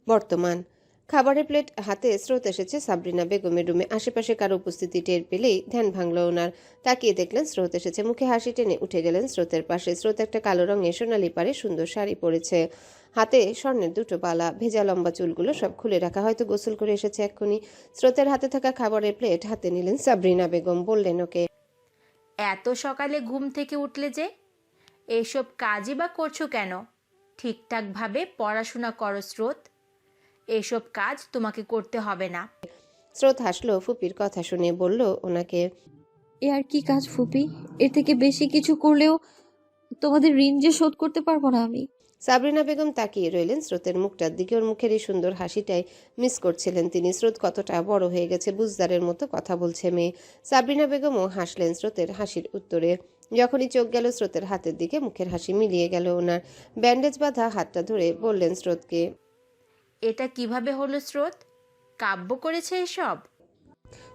বর্তমান খাবারের প্লেট হাতে স্রোত এসেছে সাবরিনা বেগমের রুমে। আশেপাশে কারো উপস্থিতি টের পেলেই ধ্যান ভাঙল ওনার। তাকিয়ে দেখলেন স্রোত এসেছে। মুখে হাসি টেনে উঠে গেলেন স্রোতের পাশে। স্রোত একটা কালো রঙের সোনালি পাড়ে সুন্দর শাড়ি পরেছে, হাতে স্বর্ণের দুটো বালা, ভেজা লম্বা চুলগুলো সব খুলে রাখা, হয়তো গোসল করে এসেছে এক্ষুনি। স্রোতের হাতে থাকা খাবারের প্লেট হাতে নিলেন সাবরিনা বেগম। বললেন, ওকে। এত সকালে ঘুম থেকে উঠলে যে? এসব কাজই বা করছো কেন? ঠিকঠাকভাবে পড়াশোনা করো স্রোত। এসব কাজ তোমাকে করতে হবে না। স্রোত হাসলো ফুপির কথা শুনে, বলল ওনাকে, এ আর কি কাজ ফুপি? এর থেকে বেশি কিছু করলেও তোমাদের ঋণ যে শোধ করতে পারবো না আমি। সাবরিনা বেগম তাকিয়ে রইলেন স্রোতের মুখটার দিকে। ওর মুখের এই সুন্দর হাসিটাই মিস করছিলেন তিনি। স্রোত কতটা বড় হয়ে গেছে, বুঝদারের মতো কথা বলছে মেয়ে। সাবরিনা বেগমও হাসলেন স্রোতের হাসির উত্তরে। যখনই চোখ গেল স্রোতের হাতের দিকে, মুখের হাসি মিলিয়ে গেল ওনার। ব্যান্ডেজ বাঁধা হাতটা ধরে বললেন স্রোতকে, এটা কিভাবে হলো স্রোত? কাব্য করেছে এসব?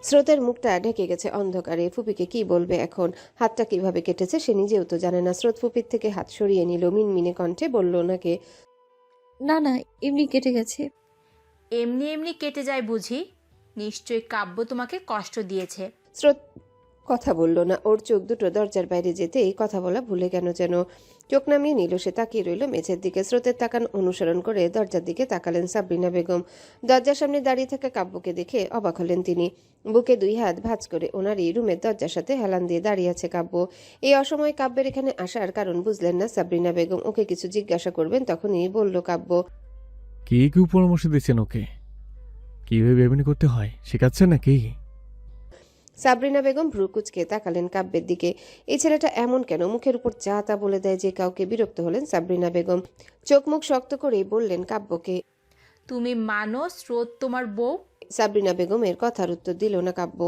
স্রোতের মুখটা ঢেকে গেছে অন্ধকারে। ফুপিকে কি বলবে এখন? হাতটা কিভাবে কেটেছে সে নিজেও তো জানে না। স্রোত ফুপির থেকে হাত সরিয়ে নিল, মিনমিনে কণ্ঠে বলল ওনাকে, না না, এমনি কেটে গেছে। এমনি এমনি কেটে যায় বুঝি? নিশ্চয়ই কাব্য তোমাকে কষ্ট দিয়েছে। স্রোত কথা বলল না। ওর চোখ দুটো দরজার বাইরে যেতেই কথা বলা ভুলে কেন যেন। চোখ নামিয়ে নিল সে, তাকিয়ে রইল মেঝের দিকে। স্রোতের তাকান অনুসরণ করে দরজার দিকে তাকালেন সাবরিনা বেগম। দরজার সামনে দাঁড়িয়ে থাকা কাব্যকে দেখে অবাক হলেন তিনি। বুকে দুই হাত ভাঁজ করে ওনারই রুমের দরজার সাথে হেলান দিয়ে দাঁড়িয়ে আছে কাব্য। এই অসময়ে কাব্যের এখানে আসার কারণ বুঝলেন না সাবরিনা বেগম। ওকে কিছু জিজ্ঞাসা করবেন তখনই বলল কাব্য, কি কি পরামর্শ দিচ্ছেন ওকে? কিভাবে এমনি করতে হয় শেখাচ্ছেন নাকি? সাবরিনা বেগম ভ্রু কুচকে তাকালেন কাব্যের দিকে। এই ছেলেটা এমন কেন? মুখের উপর যা তা বলে দেয় যে কাউকে। বিরক্ত হলেন সাবরিনা বেগম। চোখ মুখ শক্ত করেই বললেন কাব্যকে, তুমি মানো স্রোত তোমার বউ? সাবরিনা বেগমের কথার উত্তর দিল না কাব্য।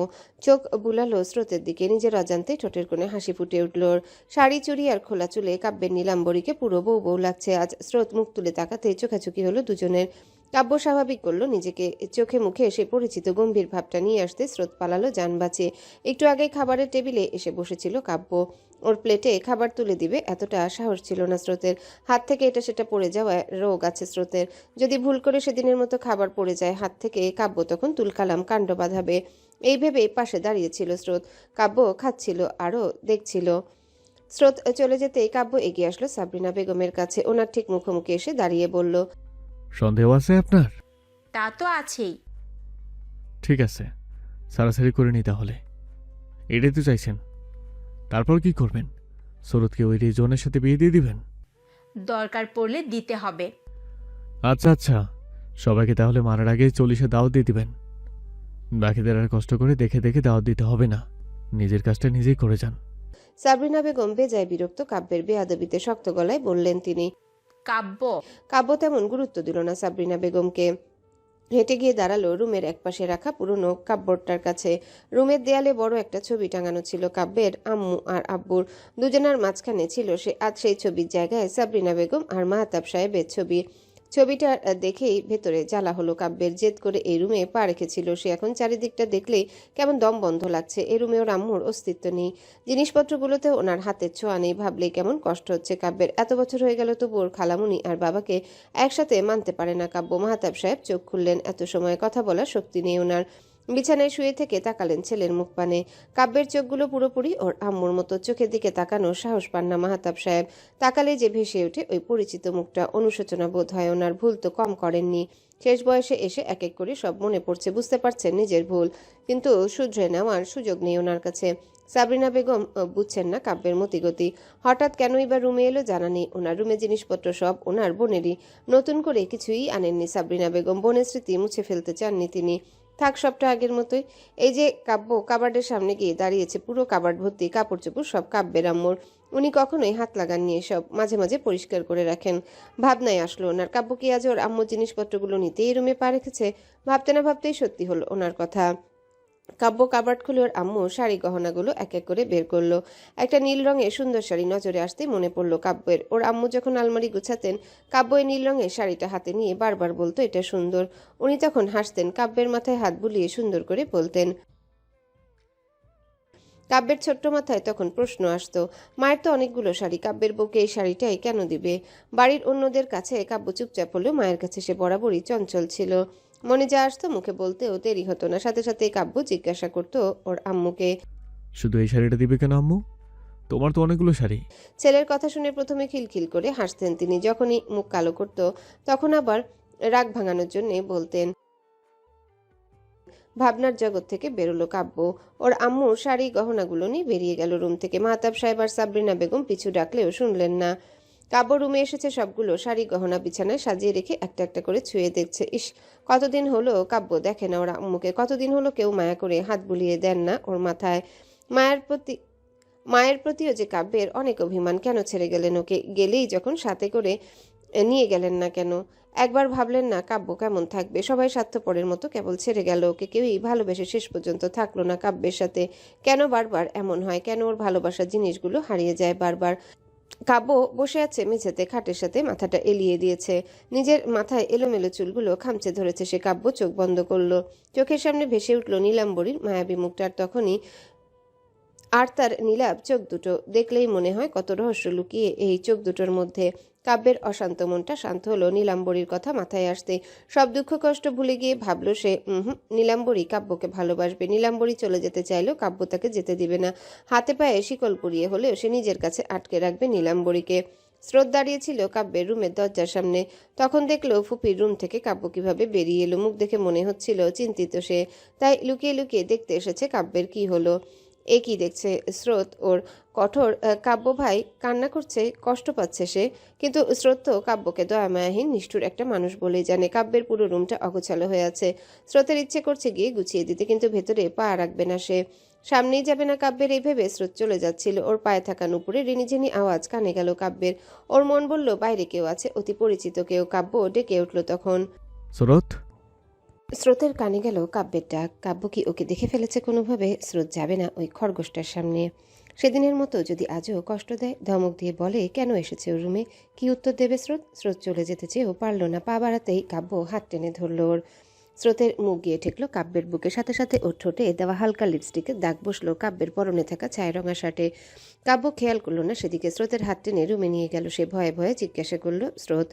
চোখ বুলালো স্রোতের দিকে। নিজের অজান্তে ঠোঁটের কোণে হাসি ফুটে উঠল ওর। শাড়ি চুড়ি আর খোলা চুলে কাব্যের নীলাম্বরীকে পুরো বউ বউ লাগছে আজ। স্রোত মুখ তুলে তাকাতে চোখাচোখি হলো দুজনের। কাব্য স্বাভাবিক করলো নিজেকে। চোখে মুখে এসে পরিচিত গম্ভীর ভাবটা নিয়ে আসতে স্রোত পালালো যান বাঁচিয়ে। একটু আগে খাবারের টেবিলে এসে বসেছিল কাব্য। ওর প্লেটে খাবার তুলে দিবে এতটা সাহস ছিল না স্রোতের। হাত থেকে এটা সেটা পড়ে যাওয়ায় রোগ আছে স্রোতের। যদি ভুল করে সেদিনের মতো খাবার পড়ে যায় হাত থেকে, কাব্য তখন তুলকালাম কাণ্ড বাঁধাবে। এই ভেবে পাশে দাঁড়িয়েছিল স্রোত। কাব্য খাচ্ছিল আরও দেখছিল। স্রোত চলে যেতেই কাব্য এগিয়ে আসলো সাবরিনা বেগমের কাছে। ওনার ঠিক মুখোমুখি এসে দাঁড়িয়ে বলল, সন্দেহ আছে আপনার? তা তো আছেই। ঠিক আছে, সারাসারি করে নি তাহলে। এটাই তো চাইছেন। তারপর কি করবেন? সরোদকে ওই রেজনের সাথে বিয়ে দিয়ে দিবেন? দরকার পড়লে দিতে হবে। আচ্ছা আচ্ছা, সবাইকে তাহলে মারার আগে 40-এ দাওয়াত দিয়ে দিবেন। বাকিদের আর কষ্ট করে দেখে দেখে দাওয়াত দিতে হবে না, নিজের কাজটা নিজেই করে যান। সাবরিনা বেগম বেজায় বিরক্ত কাব্যের বেয়াদবিতে। শক্ত গলায় বললেন তিনি। কাব্য কাব্য তেমন গুরুত্ব দিল না সাবরিনা বেগমকে। হেঁটে গিয়ে দাঁড়ালো রুমের একপাশে রাখা পুরনো কাপবোর্ডটার কাছে। রুমের দেয়ালে বড় একটা ছবি টাঙানো ছিল কাব্যের আম্মু আর আব্বুর। দুজনার মাঝখানে ছিল সে আজ সেই ছবির জায়গায় সাবরিনা বেগম আর মাহতাব সাহেবের ছবি। ছবিটা দেখেই ভেতরে জ্বালা হলো কাব্যের। জেদ করে এই রুমে পা রেখেছিল সে। এখন চারিদিকটা দেখলেই কেমন দম বন্ধ লাগছে। এই রুমে ওর আম্মুর অস্তিত্ব নেই। জিনিসপত্রগুলোতে ওনার হাতের ছোঁয়া নেই। ভাবলেই কেমন কষ্ট হচ্ছে কাব্যের। এত বছর হয়ে গেল তবু ওর খালামুনি আর বাবাকে একসাথে মানতে পারে না কাব্য। মাহতাব সাহেব চোখ খুললেন। এত সময় কথা বলার শক্তি নেই ওনার। বিছানায় শুয়ে থেকে তাকালেন ছেলের মুখ পানে। কাব্যের চোখগুলো পুরোপুরি ওর আম্মুর মতো। চোখের দিকে তাকানোর সাহস পান না মাহতাব সাহেব। তাকালে যে ভেসে ওঠে ওই পরিচিত মুখটা। অনুশোচনা বোধ হয় ওনার। ভুল তো কম করেননি। শেষ বয়সে এসে এক এক করে সব মনে পড়ছে। বুঝতে পারছেন নিজের ভুল, কিন্তু শুধরে নেওয়ার সুযোগ নেই ওনার কাছে। সাবরিনা বেগম বুঝছেন না কাব্যের মতিগতি। হঠাৎ কেনই বা রুমে এলো জানা নেই ওনার। রুমে জিনিসপত্র সব ওনার বোনেরই। নতুন করে কিছুই আনেননি সাবরিনা বেগম। বোনের স্মৃতি মুছে ফেলতে চাননি তিনি। থাক সবটা আগের মতোই। এই যে কাব্য কাবার্ডের সামনে গিয়ে দাঁড়িয়েছে, পুরো কাবার্ড ভর্তি কাপড় চোপড় সব কাব্যের আম্মুর। উনি কখনোই হাত লাগাননি এসব। মাঝে মাঝে পরিষ্কার করে রাখেন। ভাবনায় আসলো ওনার, কাব্য কি আজ ওর আম্মুর জিনিসপত্রগুলো নিতে এই রুমে পা রেখেছে? ভাবতে না ভাবতেই সত্যি হলো ওনার কথা। কাব্য কাবার্ড খুলে ওর আম্মু শাড়ি গহনাগুলো এক এক করে বের করলো। একটা নীল রঙের সুন্দর শাড়ি নজরে আসতেই মনে পড়লো কাব্যের। ওর আম্মু যখন আলমারি গুছাতেন কাব্য এই নীল রঙের শাড়িটা হাতে নিয়ে বারবার বলতো এটা সুন্দর। উনি তখন হাসতেন, কাব্যের মাথায় হাত বুলিয়ে সুন্দর করে বলতেন, কাব্যের ছোট্ট মাথায় তখন প্রশ্ন আসতো, মায়ের তো অনেকগুলো শাড়ি, কাব্যের বউকে এই শাড়িটাই কেন দিবে? বাড়ির অন্যদের কাছে কাব্য চুপচাপ হলেও মায়ের কাছে সে বরাবরই চঞ্চল ছিল। মনে যা আসতো মুখে বলতেও দেরি হতো না, সাথে সাথে কাব্য জিজ্ঞাসা করতো ওর আম্মুকে। শুধু এই শাড়িটা দিবে কেন আম্মু? তোমার তো অনেকগুলো শাড়ি। ছেলের কথা শুনে প্রথমে খিলখিল করে হাসতেন তিনি, যখনই মুখ কালো করত তখন আবার রাগ ভাঙানোর জন্য বলতেন। ভাবনার জগৎ থেকে বেরোলো কাব্য। ওর আম্মুর শাড়ি গহনাগুলো নিয়ে বেরিয়ে গেল রুম থেকে। মাহতাব সাহেব আর সাবরিনা বেগম পিছু ডাকলেও শুনলেন না। কাব্য রুমে এসেছে, সবগুলো শাড়ি গহনা বিছানায় সাজিয়ে রেখে একটা একটা করে ছুঁয়ে দেখছে। ইস, কতদিন হলো কাব্য দেখে না ওর আম্মুকে, কতদিন হলো কেউ মায়া করে হাত বুলিয়ে দেন না ওর মাথায়। মায়ের প্রতিও যে কাব্যের অনেক অভিমান, কেন ছেড়ে গেলেন ওকে? গেলেই যখন সাথে করে নিয়ে গেলেন না কেন? একবার ভাবলেন না কাব্য কেমন থাকবে? সবাই স্বার্থপরের মতো কেবল ছেড়ে গেল ওকে, কেউই ভালোবেসে শেষ পর্যন্ত থাকলো না কাব্যের সাথে। কেন বারবার এমন হয়? কেন ওর ভালোবাসার জিনিসগুলো হারিয়ে যায় বারবার? কাব্য বসে আছে মেঝেতে, খাটের সাথে মাথাটা এলিয়ে দিয়েছে, নিজের মাথায় এলোমেলো চুলগুলো খামচে ধরেছে সে। কাব্য চোখ বন্ধ করলো। চোখের সামনে ভেসে উঠল নীলাম্বরীর মায়াবী মুখটা। তখনই আর তার নীলাভ চোখ দুটো দেখলেই মনে হয় কত রহস্য লুকিয়ে এই চোখ দুটোর মধ্যে। কাব্যের অশান্ত মনটা শান্ত হলো নীলাম্বরীর কথা মাথায় আসতে। সব দুঃখ কষ্ট ভুলে গিয়ে ভাবলো সে, নীলাম্বরী কাব্যকে ভালোবাসবে। নীলাম্বরী চলে যেতে চাইলেও কাব্য তাকে যেতে দিবে না। হাতে পায়ে শিকল পরিয়ে হলেও সে নিজের কাছে আটকে রাখবে নীলাম্বরীকে। স্রোত দাঁড়িয়েছিল কাব্যের রুমের দরজার সামনে। তখন দেখলো ফুপির রুম থেকে কাব্য কিভাবে বেরিয়ে এলো। মুখ দেখে মনে হচ্ছিল চিন্তিত সে, তাই লুকিয়ে লুকিয়ে দেখতে এসেছে কাব্যের কি হলো। এ কি দেখছে স্রোত? ওর কঠোর কাব্য ভাই কান্না করছে, কষ্ট পাচ্ছে সে। কিন্তু স্রোত তো কাব্যকে দয়ামায়াহীন নিষ্ঠুর একটা মানুষ বলেই জানে। কাব্যের পুরো রুমটা অগোছালো হয়ে আছে। স্রোতের ইচ্ছে করছে গিয়ে গুছিয়ে দিতে, কিন্তু ভেতরে পা রাখবে না সে। সামনেই যাবে না কাব্যের এই ভেবে স্রোত চলে যাচ্ছিল। ওর পায়ে থাকা নুপুরে রিনিঝিনি আওয়াজ কানে গেল কাব্যের। ওর মন বলল বাইরে কেউ আছে, অতি পরিচিত কেউ। কাব্য ডেকে উঠল তখন। স্রোত। স্রোতের কানে গেল কাব্যের ডাক। কাব্য কি ওকে দেখে ফেলেছে কোনোভাবে? স্রোত যাবে না ওই খরগোশটার সামনে। সেদিনের মতো যদি আজও কষ্ট দেয়, ধমক দিয়ে বলে কেন এসেছে ওর রুমে, কি উত্তর দেবে স্রোত? স্রোত চলে যেতে চেয়েও পারল না। পা বাড়াতেই কাব্য হাত টেনে ধরল ওর। স্রোতের মুখ গিয়ে ঠেকলো কাব্যের বুকে, সাথে সাথে ওর ঠোঁটে দেওয়া হালকা লিপস্টিকের দাগ বসলো কাব্যের পরনে থাকা ছায় রঙা শার্টে। কাব্য খেয়াল করলো না সেদিকে। স্রোতের হাত টেনে রুমে নিয়ে গেল সে। ভয়ে ভয়ে জিজ্ঞাসা করলো স্রোত।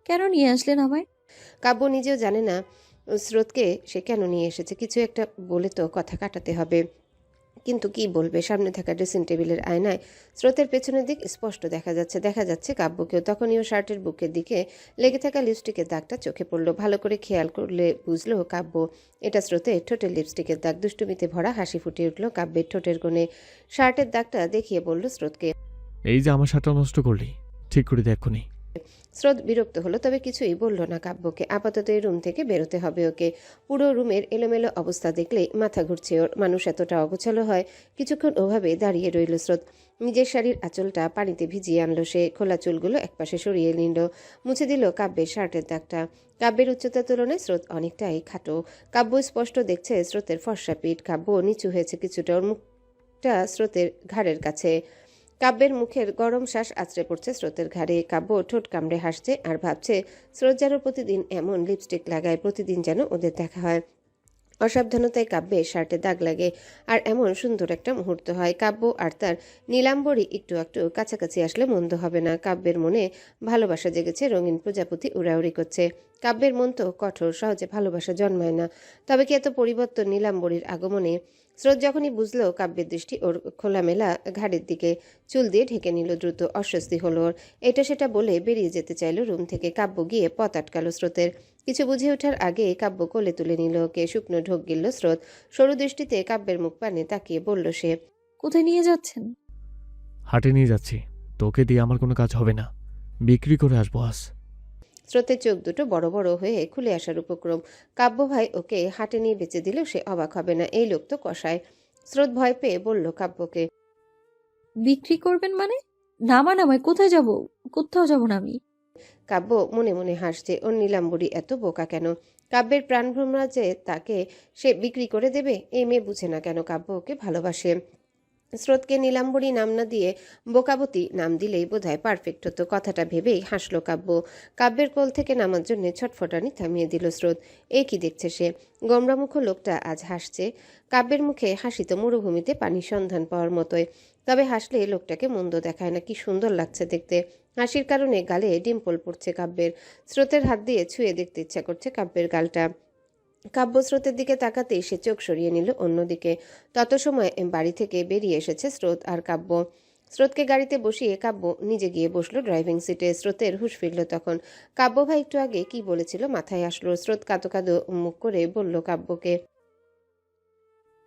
কেন নিয়ে আসলেন আমায়? কাব্য নিজেও জানে না স্রোতকে সে কেন নিয়ে এসেছে। কিছু একটা বলে তো কথা কাটাতে হবে, কিন্তু কি বলবে? সামনে থাকা ড্রেসিং টেবিলের আয়নায় স্রোতের পেছনের দিক স্পষ্ট দেখা যাচ্ছে কাব্যকেও। তখনই ও শার্টের বুকের দিকে লেগে থাকা লিপস্টিকের দাগটা চোখে পড়ল। ভালো করে খেয়াল করলে বুঝলো কাব্য এটা স্রোতের ঠোঁটের লিপস্টিকের দাগ। দুষ্টুমিতে ভরা হাসি ফুটে উঠল কাব্যের ঠোঁটের কোণে। শার্টের দাগটা দেখিয়ে বলল স্রোতকে। এই যে আমার শার্টটা নষ্ট করলি, ঠিক করে দে এক্ষুনি। স্রোত বিরক্ত হলো, তবে কিছুই বলল না কাব্যকে। আপাতত এই রুম থেকে বেরোতে হবে ওকে। পুরো রুমের এলোমেলো অবস্থা দেখলেই মাথা ঘুরছে ওর। মানুষ এতটা অগোছালো হয়? কিছুক্ষণ ওভাবে দাঁড়িয়ে রইল স্রোত। নিজের শাড়ির আঁচলটা পানিতে ভিজিয়ে আনলো সে। খোলা চুলগুলো একপাশে সরিয়ে নিল, মুছে দিল কাব্যের শার্টের দাগটা। কাব্যের উচ্চতার তুলনায় স্রোত অনেকটাই খাটো। কাব্য স্পষ্ট দেখছে স্রোতের ফর্সা পিঠ। কাব্য নিচু হয়েছে কিছুটা, ওর মুখটা স্রোতের ঘাড়ের কাছে। কাব্যের মুখের গরম শ্বাস আছড়ে পড়ছে স্রোতের ঘাড়ে। কাব্য ঠোঁট কামড়ে হাসছে আর ভাবছে স্রোত যেন প্রতিদিন এমন লিপস্টিক লাগায়, প্রতিদিন যেন ওদের দেখা হয়। অসাবধানতায় কাব্যের শার্টে দাগ লাগে আর এমন সুন্দর একটা মুহূর্ত হয়। কাব্য আর তার নীলাম্বরী একটু একটু কাছাকাছি আসলে মন্দ হবে না। কাব্যের মনে ভালোবাসা জেগেছে, রঙিন প্রজাপতি উড়াউড়ি করছে। কাব্যের মন তো কঠোর, সহজে ভালোবাসা জন্মায় না। তবে কি এত পরিবর্তন নীলাম্বরীর আগমনে? স্রোত যখনই বুঝলো কাব্যের দৃষ্টি ওর খোলামেলা ঘাড়ের দিকে, চুল দিয়ে ঢেকে নিল দ্রুত। অস্বস্তি হলো ওর। এটা সেটা বলে বেরিয়ে যেতে চাইল রুম থেকে। কাব্য গিয়ে পথ আটকালো স্রোতের। কিছু বুঝে ওঠার আগে কাব্য কোলে তুলে নিল ওকে। শুকনো ঢোক গিলল স্রোত। সরু দৃষ্টিতে কাব্যের মুখ পানে তাকিয়ে বলল সে। কোথায় নিয়ে যাচ্ছেন? হাটে নিয়ে যাচ্ছি, তোকে দিয়ে আমার কোনো কাজ হবে না, বিক্রি করে আসবো আজ। স্রোতের চোখ দুটো বড় বড় হয়ে খুলে আসার উপক্রম। কাব্য ভাই ওকে হাটে নিয়ে বেঁচে দিলেও সে অবাক হবে না। এই লোক তো কষায়। স্রোত ভয় পেয়ে বলল কাব্যকে। বিক্রি করবেন মানে? নামান আমায়, কোথায় যাব? কোথাও যাব না আমি। কাব্য মনে মনে হাসছে। ওর নীলাম্বরী এত বোকা কেন? কাব্যের প্রাণভ্রমরা যে তাকে সে বিক্রি করে দেবে, এই মেয়ে বুঝে না কেন কাব্য ওকে ভালোবাসে। স্রোতকে নীলাম্বরী নাম না দিয়ে বোকাবতী নাম দিলেই বোধহয় পারফেক্ট হতো। কথাটা ভেবেই হাসল কাব্য। কাব্যের কোল থেকে নামার জন্য ছটফটানি থামিয়ে দিল স্রোত। এ কি দেখছে সে? গোমরামুখ লোকটা আজ হাসছে। কাব্যের মুখে হাসি তো মরুভূমিতে পানির সন্ধান পাওয়ার মতোই। তবে হাসলে লোকটাকে মন্দ দেখায় না, কি সুন্দর লাগছে দেখতে। হাসির কারণে গালে ডিম্পল পড়ছে কাব্যের। স্রোতের হাত দিয়ে ছুঁয়ে দেখতে ইচ্ছা করছে কাব্যের গালটা। কাব্য স্রোতের দিকে তাকাতেই সে চোখ সরিয়ে নিল অন্যদিকে। তত সময় বাড়ি থেকে বেরিয়ে এসেছে স্রোত আর কাব্য। স্রোতকে গাড়িতে বসিয়ে কাব্য নিজে গিয়ে বসলো ড্রাইভিং সিটে। স্রোতের হুঁশ ফিরল তখন। কাব্য ভাই একটু আগে কি বলেছিল মাথায় আসলো। স্রোত কাঁদো কাঁদো মুখ করে বলল কাব্যকে।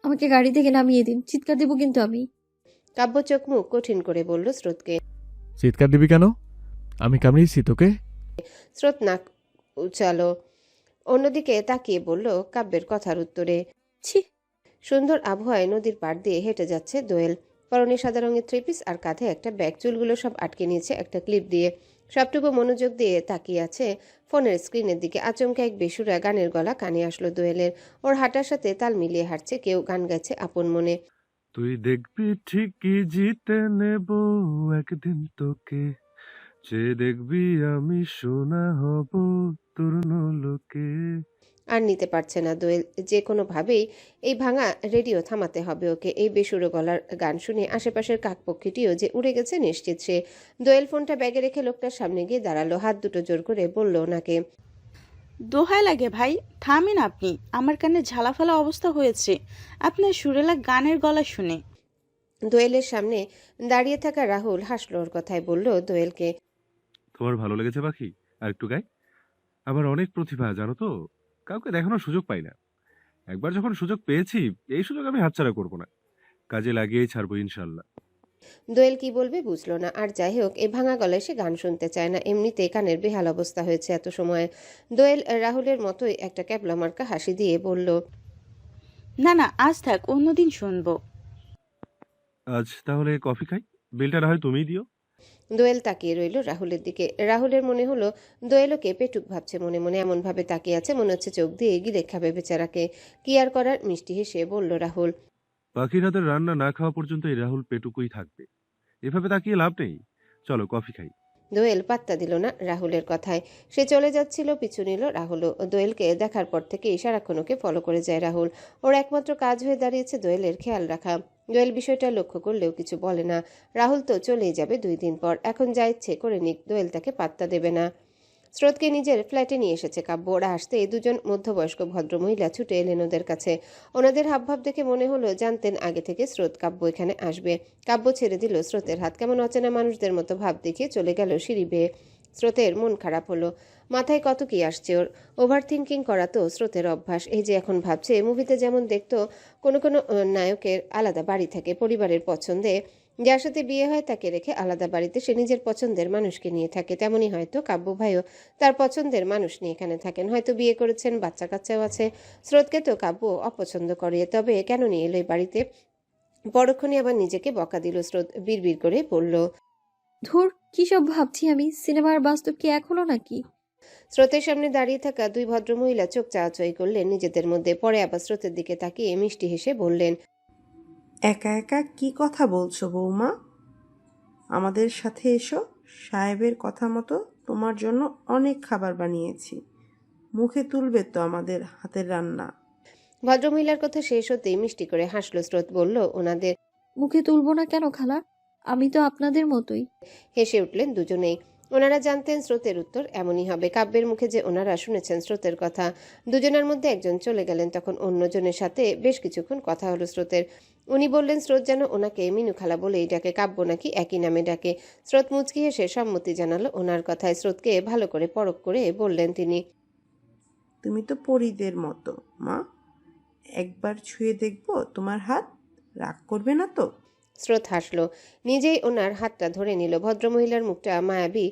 আমাকে গাড়ি থেকে নামিয়ে দিন, চিৎকার দেবো কিন্তু আমি। কাব্য চোখ মুখ কঠিন করে বলল স্রোতকে। চিৎকার দিবি কেন? আমি কামড়িয়েছি তোকে? স্রোত নাক উচালো। অন্যদিকে তাকিয়ে বলল কাব্যের কথার উত্তরে। ছি। সুন্দর আবহাওয়ায় নদীর পাড় দিয়ে হেঁটে যাচ্ছে দোয়েল। পরনে সাদা রঙের থ্রি পিস আর কাঁধে একটা ব্যাগ। চুলগুলো সব আটকে নিয়েছে একটা ক্লিপ দিয়ে। সবটুকু মনোযোগ দিয়ে তাকিয়ে আছে ফোনের স্ক্রিনের দিকে। আচমকা এক বেসুরা গানের গলা কানে আসলো দোয়েলের। ওর হাঁটার সাথে তাল মিলিয়ে হাঁটছে কেউ, গান গাইছে আপন মনে। তুই দেখবি ঠিকই জিতে নেব একদিন তোকে, চেয়ে দেখবি আমি সোনা হব তোর লোকে। আর নিতে পারছে না দোয়েল। যে কোনোভাবেই এই ভাঙা রেডিও থামাতে হবে ওকে। এই বেসুরো গলার গান শুনে আশেপাশের কাকপক্ষীটিও যে উড়ে গেছে নিশ্চিত সে। দোয়েল ফোনটা ব্যাগে রেখে লোকটার সামনে গিয়ে দাঁড়ালো। হাত দুটো জোর করে বলল ওনাকে। দোহাই লাগে ভাই, থামেন আপনি। আমার কানে ঝালাফালা অবস্থা হয়েছে আপনার সুরেলা গানের গলা শুনে। দোয়েলের সামনে দাঁড়িয়ে থাকা রাহুল হাসলো ওর কথায়। বলল দোয়েলকে। তোমার ভালো লেগেছে পাখি? আর একটু গাই। আমার অনেক প্রতিভা জানো তো, কাউকে দেখানোর সুযোগ পাই না। একবার যখন সুযোগ পেয়েছি, এই সুযোগ আমি হাতছাড়া করব না। কাজে লাগিয়েই ছাড়বো ইনশাল্লাহ। দোয়েল কি বলবে বুঝলো না। আর যাই হোক, এ ভাঙা গলায় সে গান শুনতে চায় না। এমনিতে কানের বেহাল অবস্থা হয়েছে এত সময়। দোয়েল রাহুলের মতোই একটা ক্যাবলা মার্কা হাসি দিয়ে বলল। না না, আজ থাক, অন্যদিন শুনবো। আজ তাহলে কফি খাই, বিলটা না হয় তুমিই দিও। দোয়েল তাকিয়ে রইল রাহুলের দিকে। রাহুলের মনে হলো দোয়েলকে পেটুক ভাবছে মনে মনে। এমন ভাবে তাকিয়ে আছে মনে হচ্ছে চোখ দিয়ে গিলে খাবে বেচারাকে। কি আর করার, মিষ্টি হেসে বলল রাহুল। পাখির হাতের রান্না না খাওয়া পর্যন্ত এই রাহুল পেটুকুই থাকবে। এভাবে তাকিয়ে লাভ নেই, চলো কফি খাই। দোয়েল পাত্তা দিল না রাহুলের কথায়। সে চলে যাচ্ছিল, পিছু নিল রাহুলও। দোয়েলকে দেখার পর থেকে সারাক্ষণ ওকে ফলো করে যায় রাহুল। ওর একমাত্র কাজ হয়ে দাঁড়িয়েছে দোয়েলের খেয়াল রাখা। দোয়েল বিষয়টা লক্ষ্য করলেও কিছু বলে না। রাহুল তো চলেই যাবে 2 দিন পর। এখন যা ইচ্ছে করে নিক, দোয়েল তাকে পাত্তা দেবে না। স্রোতকে নিজের ফ্ল্যাটে নিয়ে এসেছে কাব্য। ওরা আসতে দুজন মধ্যবয়স্ক ভদ্রমহিলা ছুটে এলেন ওদের কাছে। ওনাদের হাবভাব দেখে মনে হলো জানতেন আগে থেকে স্রোত কাব্য এখানে আসবে। কাব্য ছেড়ে দিল স্রোতের হাত। কেমন অচেনা মানুষদের মতো ভাব দেখিয়ে চলে গেল সিঁড়ি বেয়ে। স্রোতের মন খারাপ হলো। মাথায় কত কি আসছে ওর। ওভার থিঙ্কিং করা তো স্রোতের অভ্যাস। এই যে এখন ভাবছে, মুভিতে যেমন দেখতো কোনো কোনো নায়কের আলাদা বাড়ি থাকে পরিবারের পছন্দে। যার সাথে বিয়ে হয় তাকে রেখে আলাদা বাড়িতে সে নিজের পছন্দের মানুষকে নিয়ে থাকে। তেমনই হয়তো কাব্য ভাইও তার পছন্দের মানুষ নিয়ে এখানে থাকেন। হয়তো বিয়ে করেছেন, বাচ্চা কাচ্চাও আছে। স্রোতকে তো কাব্য অপছন্দ করে, তবে কেন নিয়ে এলো এই বাড়িতে? পরক্ষণে আবার নিজেকে বকা দিল স্রোত। বিড়বিড় করে বলল। ধুর, কি সব ভাবছি আমি। সিনেমার বাস্তব কি এক হলো নাকি? স্রোতের সামনে দাঁড়িয়ে থাকা 2 ভদ্রমহিলা চোখ চাওয়াচাই করলেন নিজেদের মধ্যে। পরে আবার স্রোতের দিকে তাকিয়ে মিষ্টি হেসে বললেন। একা একা কি কথা বলছো বৌমা? আমাদের সাথে এসো। সাহেবের কথা মতো তোমার জন্য অনেক খাবার বানিয়েছি। মুখে তুলবে তো আমাদের হাতের রান্না? ভদ্রমহিলার কথা শেষ হতেই মিষ্টি করে হাসলো স্রোত। বলল ওনাদের। মুখে তুলবো না কেন খালা? আমি তো আপনাদের মতোই। হেসে উঠলেন দুজনেই। ওনারা জানতেন স্রোতের উত্তর এমনই হবে। কাব্যের মুখে যে ওনারা শুনেছেন স্রোতের কথা। দুজনের মধ্যে একজন চলে গেলেন। তখন অন্যজনের সাথে বেশ কিছুক্ষণ কথা হলো স্রোতের। উনি বললেন স্রোত যেন ওনাকে মিনু খালা বলেই ডাকে। কাব্য নাকি একই নামে ডাকে। স্রোত মুচকি হেসে সম্মতি জানালো ওনার কথায়। স্রোতকে ভালো করে পরখ করে বললেন তিনি। তুমি তো পরীদের মতো মা। একবার ছুঁয়ে দেখবো তোমার হাত? রাগ করবে না তো? স্রোত হাসলো। নিজেই ওনার হাতটা ধরে নিল। ভদ্রমহিলার মুখটা মায়াবী।